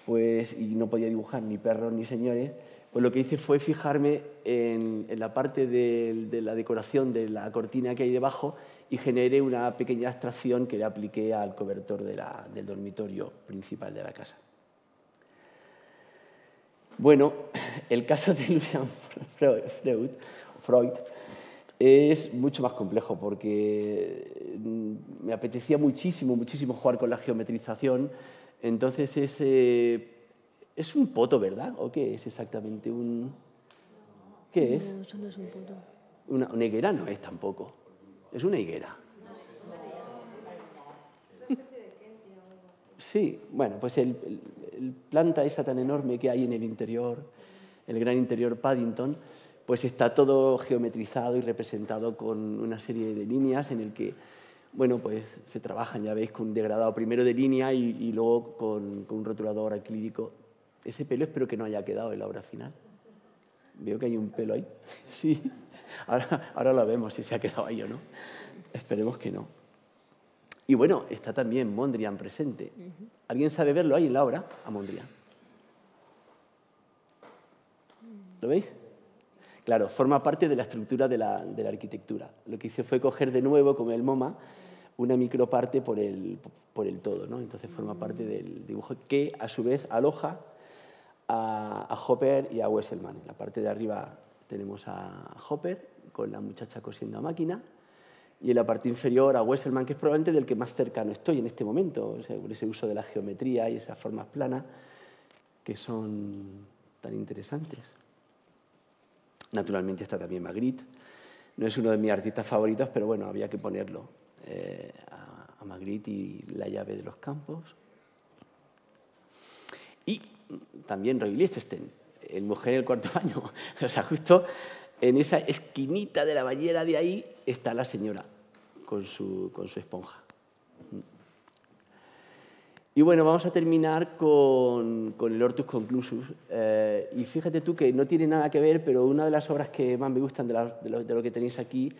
Speaker 3: pues, y no podía dibujar ni perros ni señores, pues lo que hice fue fijarme en la parte de la decoración de la cortina que hay debajo, y generé una pequeña abstracción que le apliqué al cobertor del dormitorio principal de la casa. Bueno, el caso de Lucian Freud es mucho más complejo, porque me apetecía muchísimo jugar con la geometrización. Entonces es un poto, ¿verdad? ¿O qué es exactamente? ¿Qué es?
Speaker 1: No, eso no es un poto.
Speaker 3: Una higuera no es tampoco. Es una higuera. Sí, bueno, pues el planta esa tan enorme que hay en el interior, el gran interior Paddington, pues está todo geometrizado y representado con una serie de líneas en el que, bueno, pues se trabajan, ya veis, con un degradado primero de línea y luego con un rotulador acrílico. Ese pelo espero que no haya quedado en la obra final. Veo que hay un pelo ahí. Sí, ahora lo vemos si se ha quedado ahí o no. Esperemos que no. Y bueno, está también Mondrian presente. ¿Alguien sabe verlo ahí en la obra? A Mondrian. ¿Lo veis? Claro, forma parte de la estructura de la arquitectura. Lo que hice fue coger de nuevo, como el MoMA, una microparte por el todo, ¿no? Entonces forma parte del dibujo que, a su vez, aloja a Hopper y a Wesselmann. En la parte de arriba tenemos a Hopper con la muchacha cosiendo a máquina, y en la parte inferior a Wesselmann, que es probablemente del que más cercano estoy en este momento, por ese uso de la geometría y esas formas planas que son tan interesantes. Naturalmente está también Magritte. No es uno de mis artistas favoritos, pero bueno, había que ponerlo. A Magritte y La llave de los campos. Y también Roy Lichtenstein, el Mujer del cuarto baño. O sea, justo en esa esquinita de la bañera de ahí está la señora con su esponja. Y bueno, vamos a terminar con el Hortus Conclusus. Y fíjate tú que no tiene nada que ver, pero una de las obras que más me gustan de lo que tenéis aquí,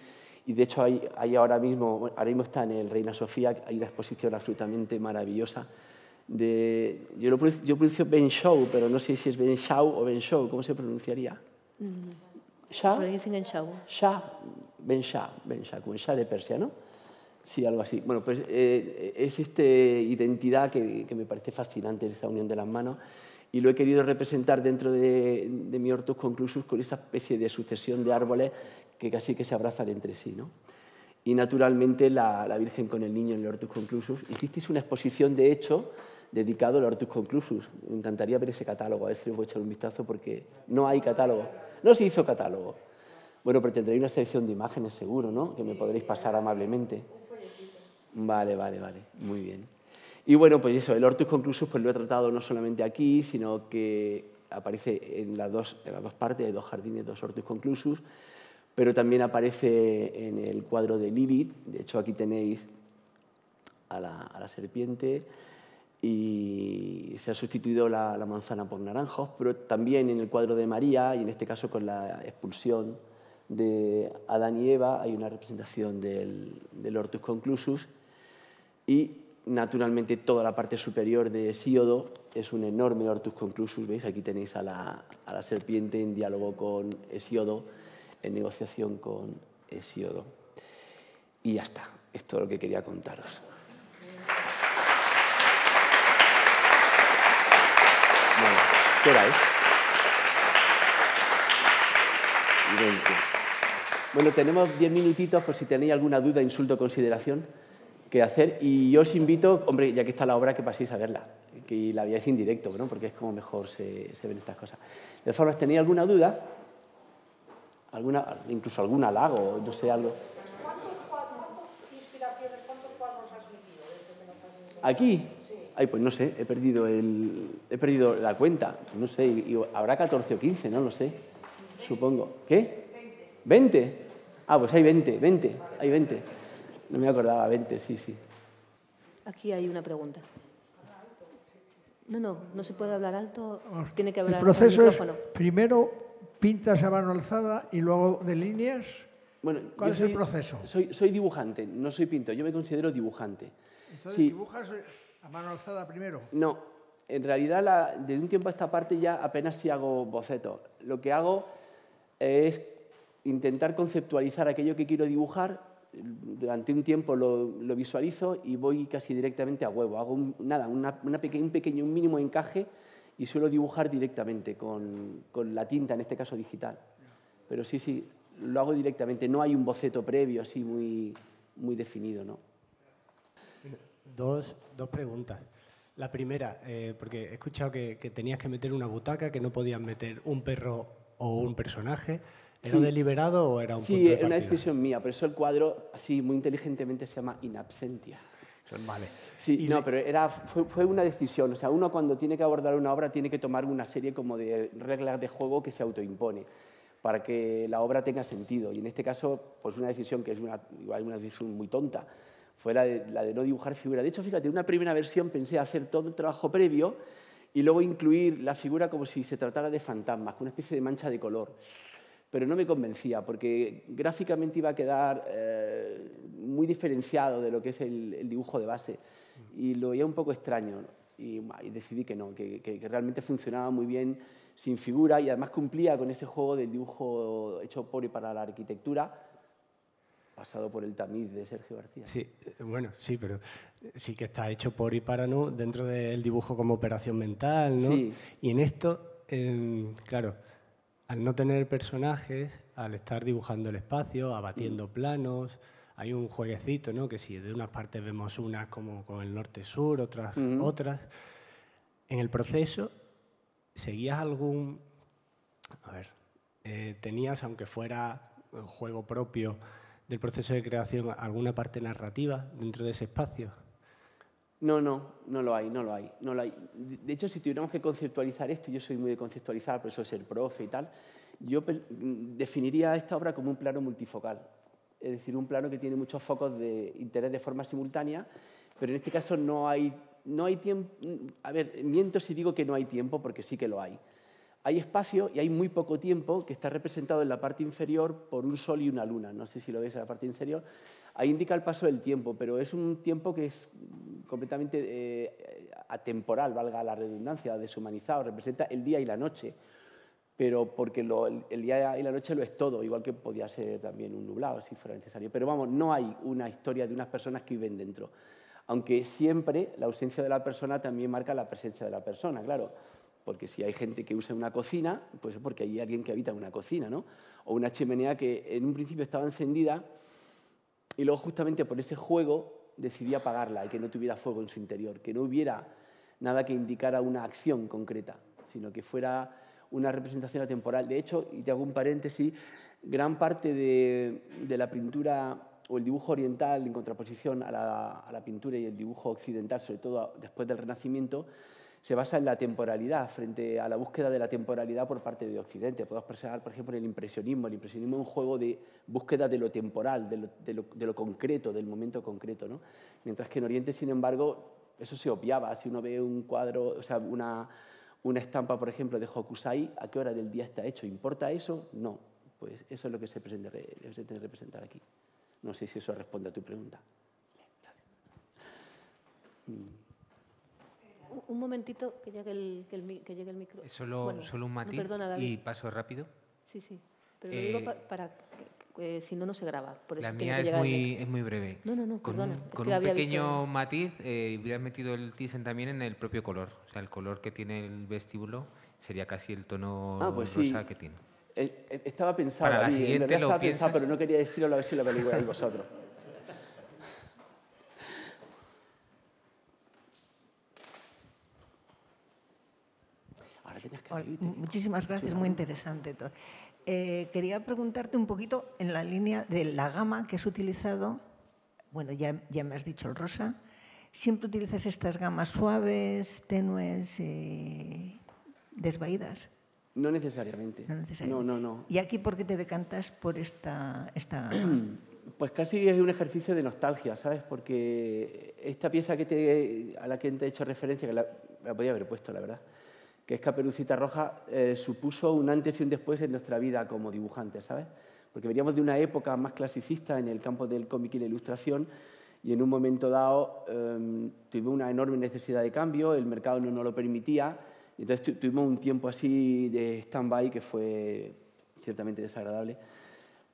Speaker 3: y de hecho hay ahora mismo está en el Reina Sofía, hay una exposición absolutamente maravillosa. Yo pronuncio Ben Shaw, pero no sé si es Ben Shaw o Ben Shaw, ¿cómo se pronunciaría? ¿Shah? Ben Shah, como el Shah de Persia, ¿no? Sí, algo así. Bueno, pues es esta identidad que me parece fascinante, esta unión de las manos, y lo he querido representar dentro de mi Hortus Conclusus con esa especie de sucesión de árboles que casi que se abrazan entre sí, ¿no? Y naturalmente la Virgen con el niño en el Hortus Conclusus. Hicisteis una exposición, de hecho, dedicado al Hortus Conclusus. Me encantaría ver ese catálogo, a ver si os voy a echar un vistazo, porque no hay catálogo. No se hizo catálogo. Bueno, pero tendréis una selección de imágenes seguro, ¿no? Que me podréis pasar amablemente. Vale, vale, vale. Muy bien. Y bueno, pues eso, el Hortus Conclusus pues lo he tratado no solamente aquí, sino que aparece en las dos partes, hay 2 jardines, 2 Hortus Conclusus, pero también aparece en el cuadro de Lilith. De hecho, aquí tenéis a la serpiente y se ha sustituido la manzana por naranjos, pero también en el cuadro de María, y en este caso con la expulsión de Adán y Eva, hay una representación del Hortus Conclusus, y naturalmente toda la parte superior de Hesíodo es un enorme Hortus Conclusus. ¿Veis? Aquí tenéis a la serpiente en diálogo con Hesíodo, en negociación con Hesíodo. Y ya está, es todo lo que quería contaros. Bueno, ¿qué hora es? 20. Bueno, tenemos 10 minutitos por si tenéis alguna duda, insulto o consideración que hacer. Y yo os invito, hombre, ya que está la obra, que paséis a verla, que la veáis en directo, ¿no? Porque es como mejor se ven estas cosas. De todas formas, ¿tenéis alguna duda? Incluso algún halago, no sé, algo.
Speaker 4: ¿Cuántas inspiraciones, cuántos cuadros has metido de esto que nos has enseñado?
Speaker 3: ¿Aquí?
Speaker 4: Sí.
Speaker 3: Ay, pues no sé, he perdido la cuenta. No sé, y habrá 14 o 15, no lo sé, supongo. ¿Qué? 20. Ah, pues hay 20, hay 20. No me acordaba, 20, sí, sí.
Speaker 1: Aquí hay una pregunta. No se puede hablar alto, tiene que hablar
Speaker 5: El proceso
Speaker 1: al
Speaker 5: es,
Speaker 1: micrófono.
Speaker 5: primero pintas a mano alzada y luego delineas.
Speaker 3: Bueno,
Speaker 5: ¿Cuál es el proceso?
Speaker 3: Soy dibujante, no soy pintor, yo me considero dibujante.
Speaker 5: Entonces,
Speaker 3: Sí.
Speaker 5: ¿dibujas a mano alzada primero?
Speaker 3: No, en realidad desde un tiempo a esta parte ya apenas sí hago bocetos. Lo que hago es intentar conceptualizar aquello que quiero dibujar. Durante un tiempo lo visualizo y voy casi directamente a huevo. Hago un mínimo encaje y suelo dibujar directamente con la tinta, en este caso digital. Pero sí, lo hago directamente. No hay un boceto previo así muy definido, ¿no?
Speaker 6: Dos preguntas. La primera, porque he escuchado que tenías que meter una butaca, que no podías meter un perro o un personaje. ¿Era deliberado o era un punto de partida?
Speaker 3: Sí, una decisión mía. Por eso el cuadro, así muy inteligentemente, se llama In Absentia.
Speaker 6: Vale.
Speaker 3: Sí, pero fue una decisión. O sea, uno cuando tiene que abordar una obra tiene que tomar una serie como de reglas de juego que se autoimpone para que la obra tenga sentido. Y en este caso, pues una decisión que es igual una decisión muy tonta, fue la de no dibujar figura. De hecho, fíjate, en una primera versión pensé hacer todo el trabajo previo y luego incluir la figura como si se tratara de fantasmas, con una especie de mancha de color. Pero no me convencía, porque gráficamente iba a quedar muy diferenciado de lo que es el dibujo de base. Y lo veía un poco extraño, y decidí que no, que realmente funcionaba muy bien sin figura y además cumplía con ese juego del dibujo hecho por y para la arquitectura, pasado por el tamiz de Sergio García.
Speaker 6: Sí, bueno, sí, pero sí que está hecho por y para no dentro del dibujo como operación mental, ¿no?
Speaker 3: Sí.
Speaker 6: Y en esto, claro, al no tener personajes, al estar dibujando el espacio, abatiendo planos, hay un jueguecito, ¿no? Que si de unas partes vemos unas como con el norte-sur, otras otras. En el proceso, ¿seguías algún... A ver, tenías, aunque fuera un juego propio del proceso de creación, alguna parte narrativa dentro de ese espacio?
Speaker 3: No lo hay. De hecho, si tuviéramos que conceptualizar esto, yo soy muy de conceptualizar, por eso ser profe y tal, yo definiría esta obra como un plano multifocal, es decir, un plano que tiene muchos focos de interés de forma simultánea, pero en este caso no hay tiempo. A ver, miento si digo que no hay tiempo, porque sí que lo hay. Hay espacio y hay muy poco tiempo, que está representado en la parte inferior por un sol y una luna. No sé si lo veis en la parte inferior. Ahí indica el paso del tiempo, pero es un tiempo que es completamente atemporal, valga la redundancia, deshumanizado. Representa el día y la noche, pero porque el día y la noche lo es todo, igual que podía ser también un nublado, si fuera necesario. Pero vamos, no hay una historia de unas personas que viven dentro. Aunque siempre la ausencia de la persona también marca la presencia de la persona, claro. porque si hay gente que usa una cocina, pues es porque hay alguien que habita en una cocina, ¿no? O una chimenea que en un principio estaba encendida y luego justamente por ese juego decidí apagarla y que no tuviera fuego en su interior, que no hubiera nada que indicara una acción concreta, sino que fuera una representación atemporal. De hecho, y te hago un paréntesis, gran parte de la pintura o el dibujo oriental en contraposición a la pintura y el dibujo occidental, sobre todo después del Renacimiento, se basa en la temporalidad, frente a la búsqueda de la temporalidad por parte de Occidente. Podemos pensar, por ejemplo, en el impresionismo. El impresionismo es un juego de búsqueda de lo temporal, de lo concreto, del momento concreto, ¿no? Mientras que en Oriente, sin embargo, eso se obviaba. Si uno ve un cuadro, o sea, una estampa, por ejemplo, de Hokusai, ¿a qué hora del día está hecho? ¿Importa eso? No. Pues eso es lo que se pretende representar aquí. No sé si eso responde a tu pregunta.
Speaker 1: Un momentito, que llegue el micro.
Speaker 7: Solo un matiz y paso rápido.
Speaker 1: Sí, sí. Pero lo digo para que si no, no se graba. Por eso
Speaker 7: la mía es muy breve.
Speaker 1: No, perdona.
Speaker 7: Con un pequeño matiz, hubiera metido el Thyssen también en el propio color. O sea, el color que tiene el vestíbulo sería casi el tono rosa que tiene.
Speaker 3: Estaba pensado.
Speaker 7: Para la siguiente lo piensas.
Speaker 3: Pero no quería decirlo a ver si lo averiguáis vosotros.
Speaker 8: Muchísimas gracias, muy interesante todo. Quería preguntarte un poquito en la línea de la gama que has utilizado. Bueno, ya me has dicho el rosa. ¿Siempre utilizas estas gamas suaves, tenues, desvaídas?
Speaker 3: No necesariamente. No.
Speaker 8: ¿Y aquí por qué te decantas por esta gama?
Speaker 3: Pues casi es un ejercicio de nostalgia, ¿sabes? Porque esta pieza a la que te he hecho referencia, que la podía haber puesto, la verdad, que es Caperucita Roja, supuso un antes y un después en nuestra vida como dibujantes, ¿sabes? Porque veníamos de una época más clasicista en el campo del cómic y la ilustración y en un momento dado tuvimos una enorme necesidad de cambio, el mercado no nos lo permitía, y entonces tuvimos un tiempo así de stand-by que fue ciertamente desagradable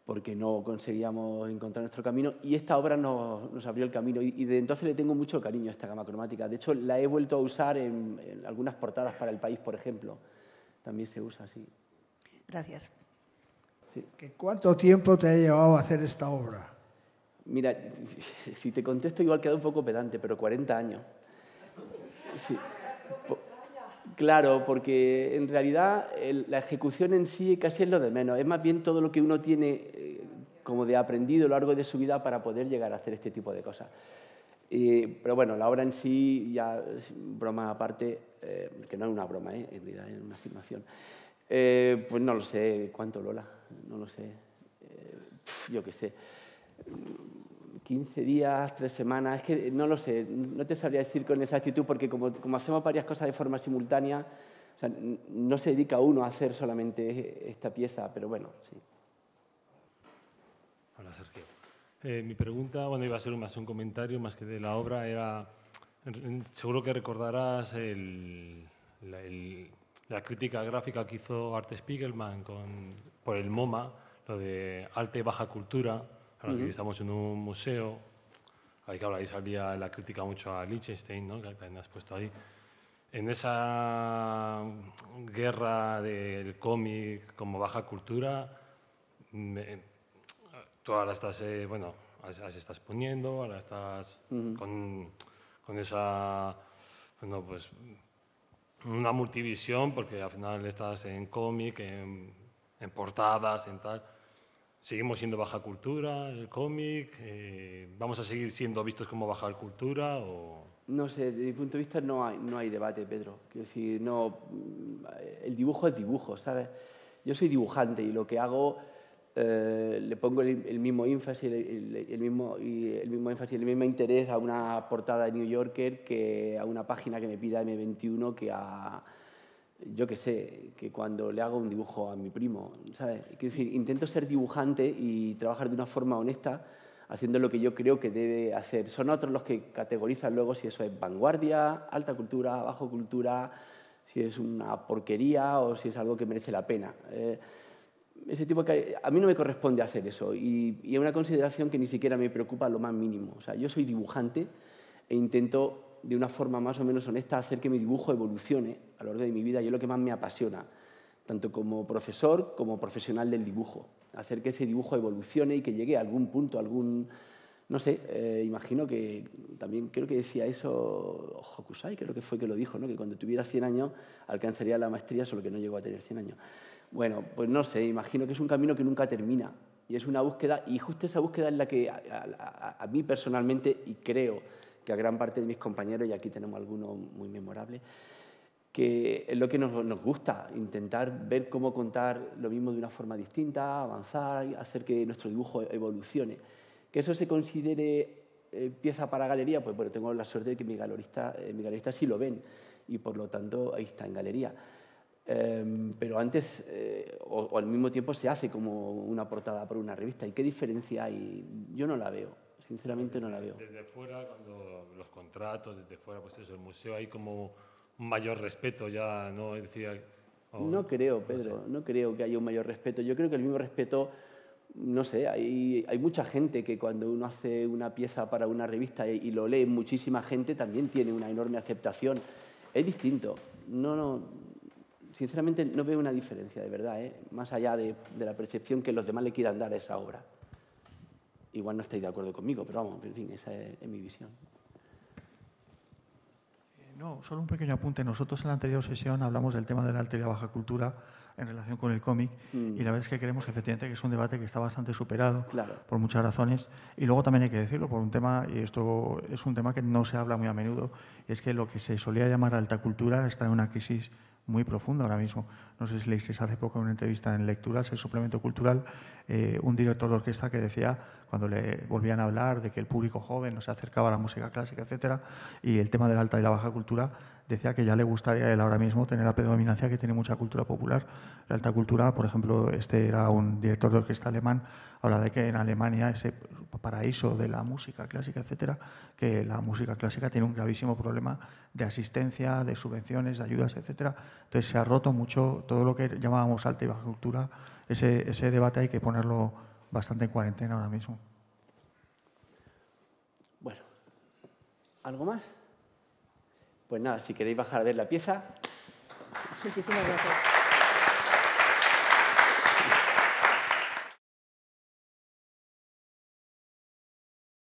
Speaker 3: porque no conseguíamos encontrar nuestro camino y esta obra nos abrió el camino y desde entonces le tengo mucho cariño a esta gama cromática. De hecho, la he vuelto a usar en algunas portadas para El País, por ejemplo. También se usa así.
Speaker 8: Gracias.
Speaker 3: Sí.
Speaker 5: ¿Cuánto tiempo te ha llevado a hacer esta obra?
Speaker 3: Mira, si te contesto igual queda un poco pedante, pero 40 años. Sí. Claro, porque en realidad la ejecución en sí casi es lo de menos. Es más bien todo lo que uno tiene como de aprendido a lo largo de su vida para poder llegar a hacer este tipo de cosas. Pero bueno, la obra en sí, ya broma aparte, que no es una broma, en realidad es una afirmación. Pues no lo sé, ¿cuánto, Lola? No lo sé. Yo qué sé. 15 días, 3 semanas, es que no lo sé, no te sabría decir con exactitud porque como hacemos varias cosas de forma simultánea, o sea, no se dedica uno a hacer solamente esta pieza, pero bueno, sí.
Speaker 9: Hola, Sergio. Mi pregunta, bueno, iba a ser más un comentario más que de la obra, era, seguro que recordarás la crítica gráfica que hizo Art Spiegelman por el MoMA, lo de alta y baja cultura. Ahora que estamos en un museo, ahí salía la crítica mucho a Lichtenstein, ¿no? Que también has puesto ahí. En esa guerra del cómic como baja cultura, tú ahora estás, se está exponiendo, ahora estás con esa, bueno, pues, una multivisión, porque al final estás en cómic, en portadas, en tal. ¿Seguimos siendo baja cultura, el cómic? ¿Vamos a seguir siendo vistos como baja cultura? O...
Speaker 3: No sé, desde mi punto de vista no hay debate, Pedro. Quiero decir, el dibujo es dibujo, ¿sabes? Yo soy dibujante y lo que hago le pongo el mismo énfasis, el mismo interés a una portada de New Yorker que a una página que me pida M21 que a... Yo qué sé, que cuando le hago un dibujo a mi primo, ¿sabes? Quiero decir, intento ser dibujante y trabajar de una forma honesta, haciendo lo que yo creo que debe hacer. Son otros los que categorizan luego si eso es vanguardia, alta cultura, bajo cultura, si es una porquería o si es algo que merece la pena. Ese tipo a mí no me corresponde hacer eso y es una consideración que ni siquiera me preocupa lo más mínimo. O sea, yo soy dibujante e intento de una forma más o menos honesta, hacer que mi dibujo evolucione a lo largo de mi vida, y es lo que más me apasiona, tanto como profesor como profesional del dibujo. Hacer que ese dibujo evolucione y que llegue a algún punto, no sé, imagino que también creo que decía eso Hokusai, creo que fue que lo dijo, ¿no? Que cuando tuviera 100 años alcanzaría la maestría, solo que no llegó a tener 100 años. Bueno, pues no sé, imagino que es un camino que nunca termina y es una búsqueda, y justo esa búsqueda es la que a mí personalmente, y creo que a gran parte de mis compañeros, y aquí tenemos algunos muy memorables, que es lo que nos gusta, intentar ver cómo contar lo mismo de una forma distinta, avanzar, hacer que nuestro dibujo evolucione. Que eso se considere pieza para galería, pues bueno, tengo la suerte de que mi galerista sí lo ven, y por lo tanto ahí está en galería. Pero antes, o al mismo tiempo, se hace como una portada por una revista. ¿Y qué diferencia hay? Yo no la veo, sinceramente no la veo.
Speaker 9: Desde fuera, cuando los contratos, desde fuera, pues eso, el museo, hay como un mayor respeto ya, ¿no? Decía,
Speaker 3: no creo, Pedro, no creo que haya un mayor respeto. Yo creo que el mismo respeto, no sé, hay mucha gente que cuando uno hace una pieza para una revista y lo lee muchísima gente, también tiene una enorme aceptación. Es distinto. Sinceramente no veo una diferencia, de verdad, más allá de la percepción que los demás le quieran dar a esa obra. Igual no estáis de acuerdo conmigo, pero vamos, en fin, esa es mi visión.
Speaker 2: No, solo un pequeño apunte. Nosotros en la anterior sesión hablamos del tema de la alta y la baja cultura en relación con el cómic, y la verdad es que creemos efectivamente que es un debate que está bastante superado,
Speaker 3: claro,
Speaker 2: por muchas razones, y luego también hay que decirlo por un tema, y esto es un tema que no se habla muy a menudo, y es que lo que se solía llamar alta cultura está en una crisis muy profunda ahora mismo. No sé si leísteis hace poco en una entrevista en Lecturas, el suplemento cultural, un director de orquesta que decía, cuando le volvían a hablar de que el público joven no se acercaba a la música clásica, etcétera, y el tema de la alta y la baja cultura, decía que ya le gustaría a él ahora mismo tener la predominancia que tiene mucha cultura popular. La alta cultura, por ejemplo, este era un director de orquesta alemán, habla de que en Alemania ese paraíso de la música clásica, etcétera, que la música clásica tiene un gravísimo problema de asistencia, de subvenciones, de ayudas, etcétera. Entonces se ha roto mucho todo lo que llamábamos alta y baja cultura. Ese debate hay que ponerlo bastante en cuarentena ahora mismo.
Speaker 3: Bueno, ¿algo más? Pues nada, si queréis bajar a ver la pieza.
Speaker 8: Muchísimas gracias.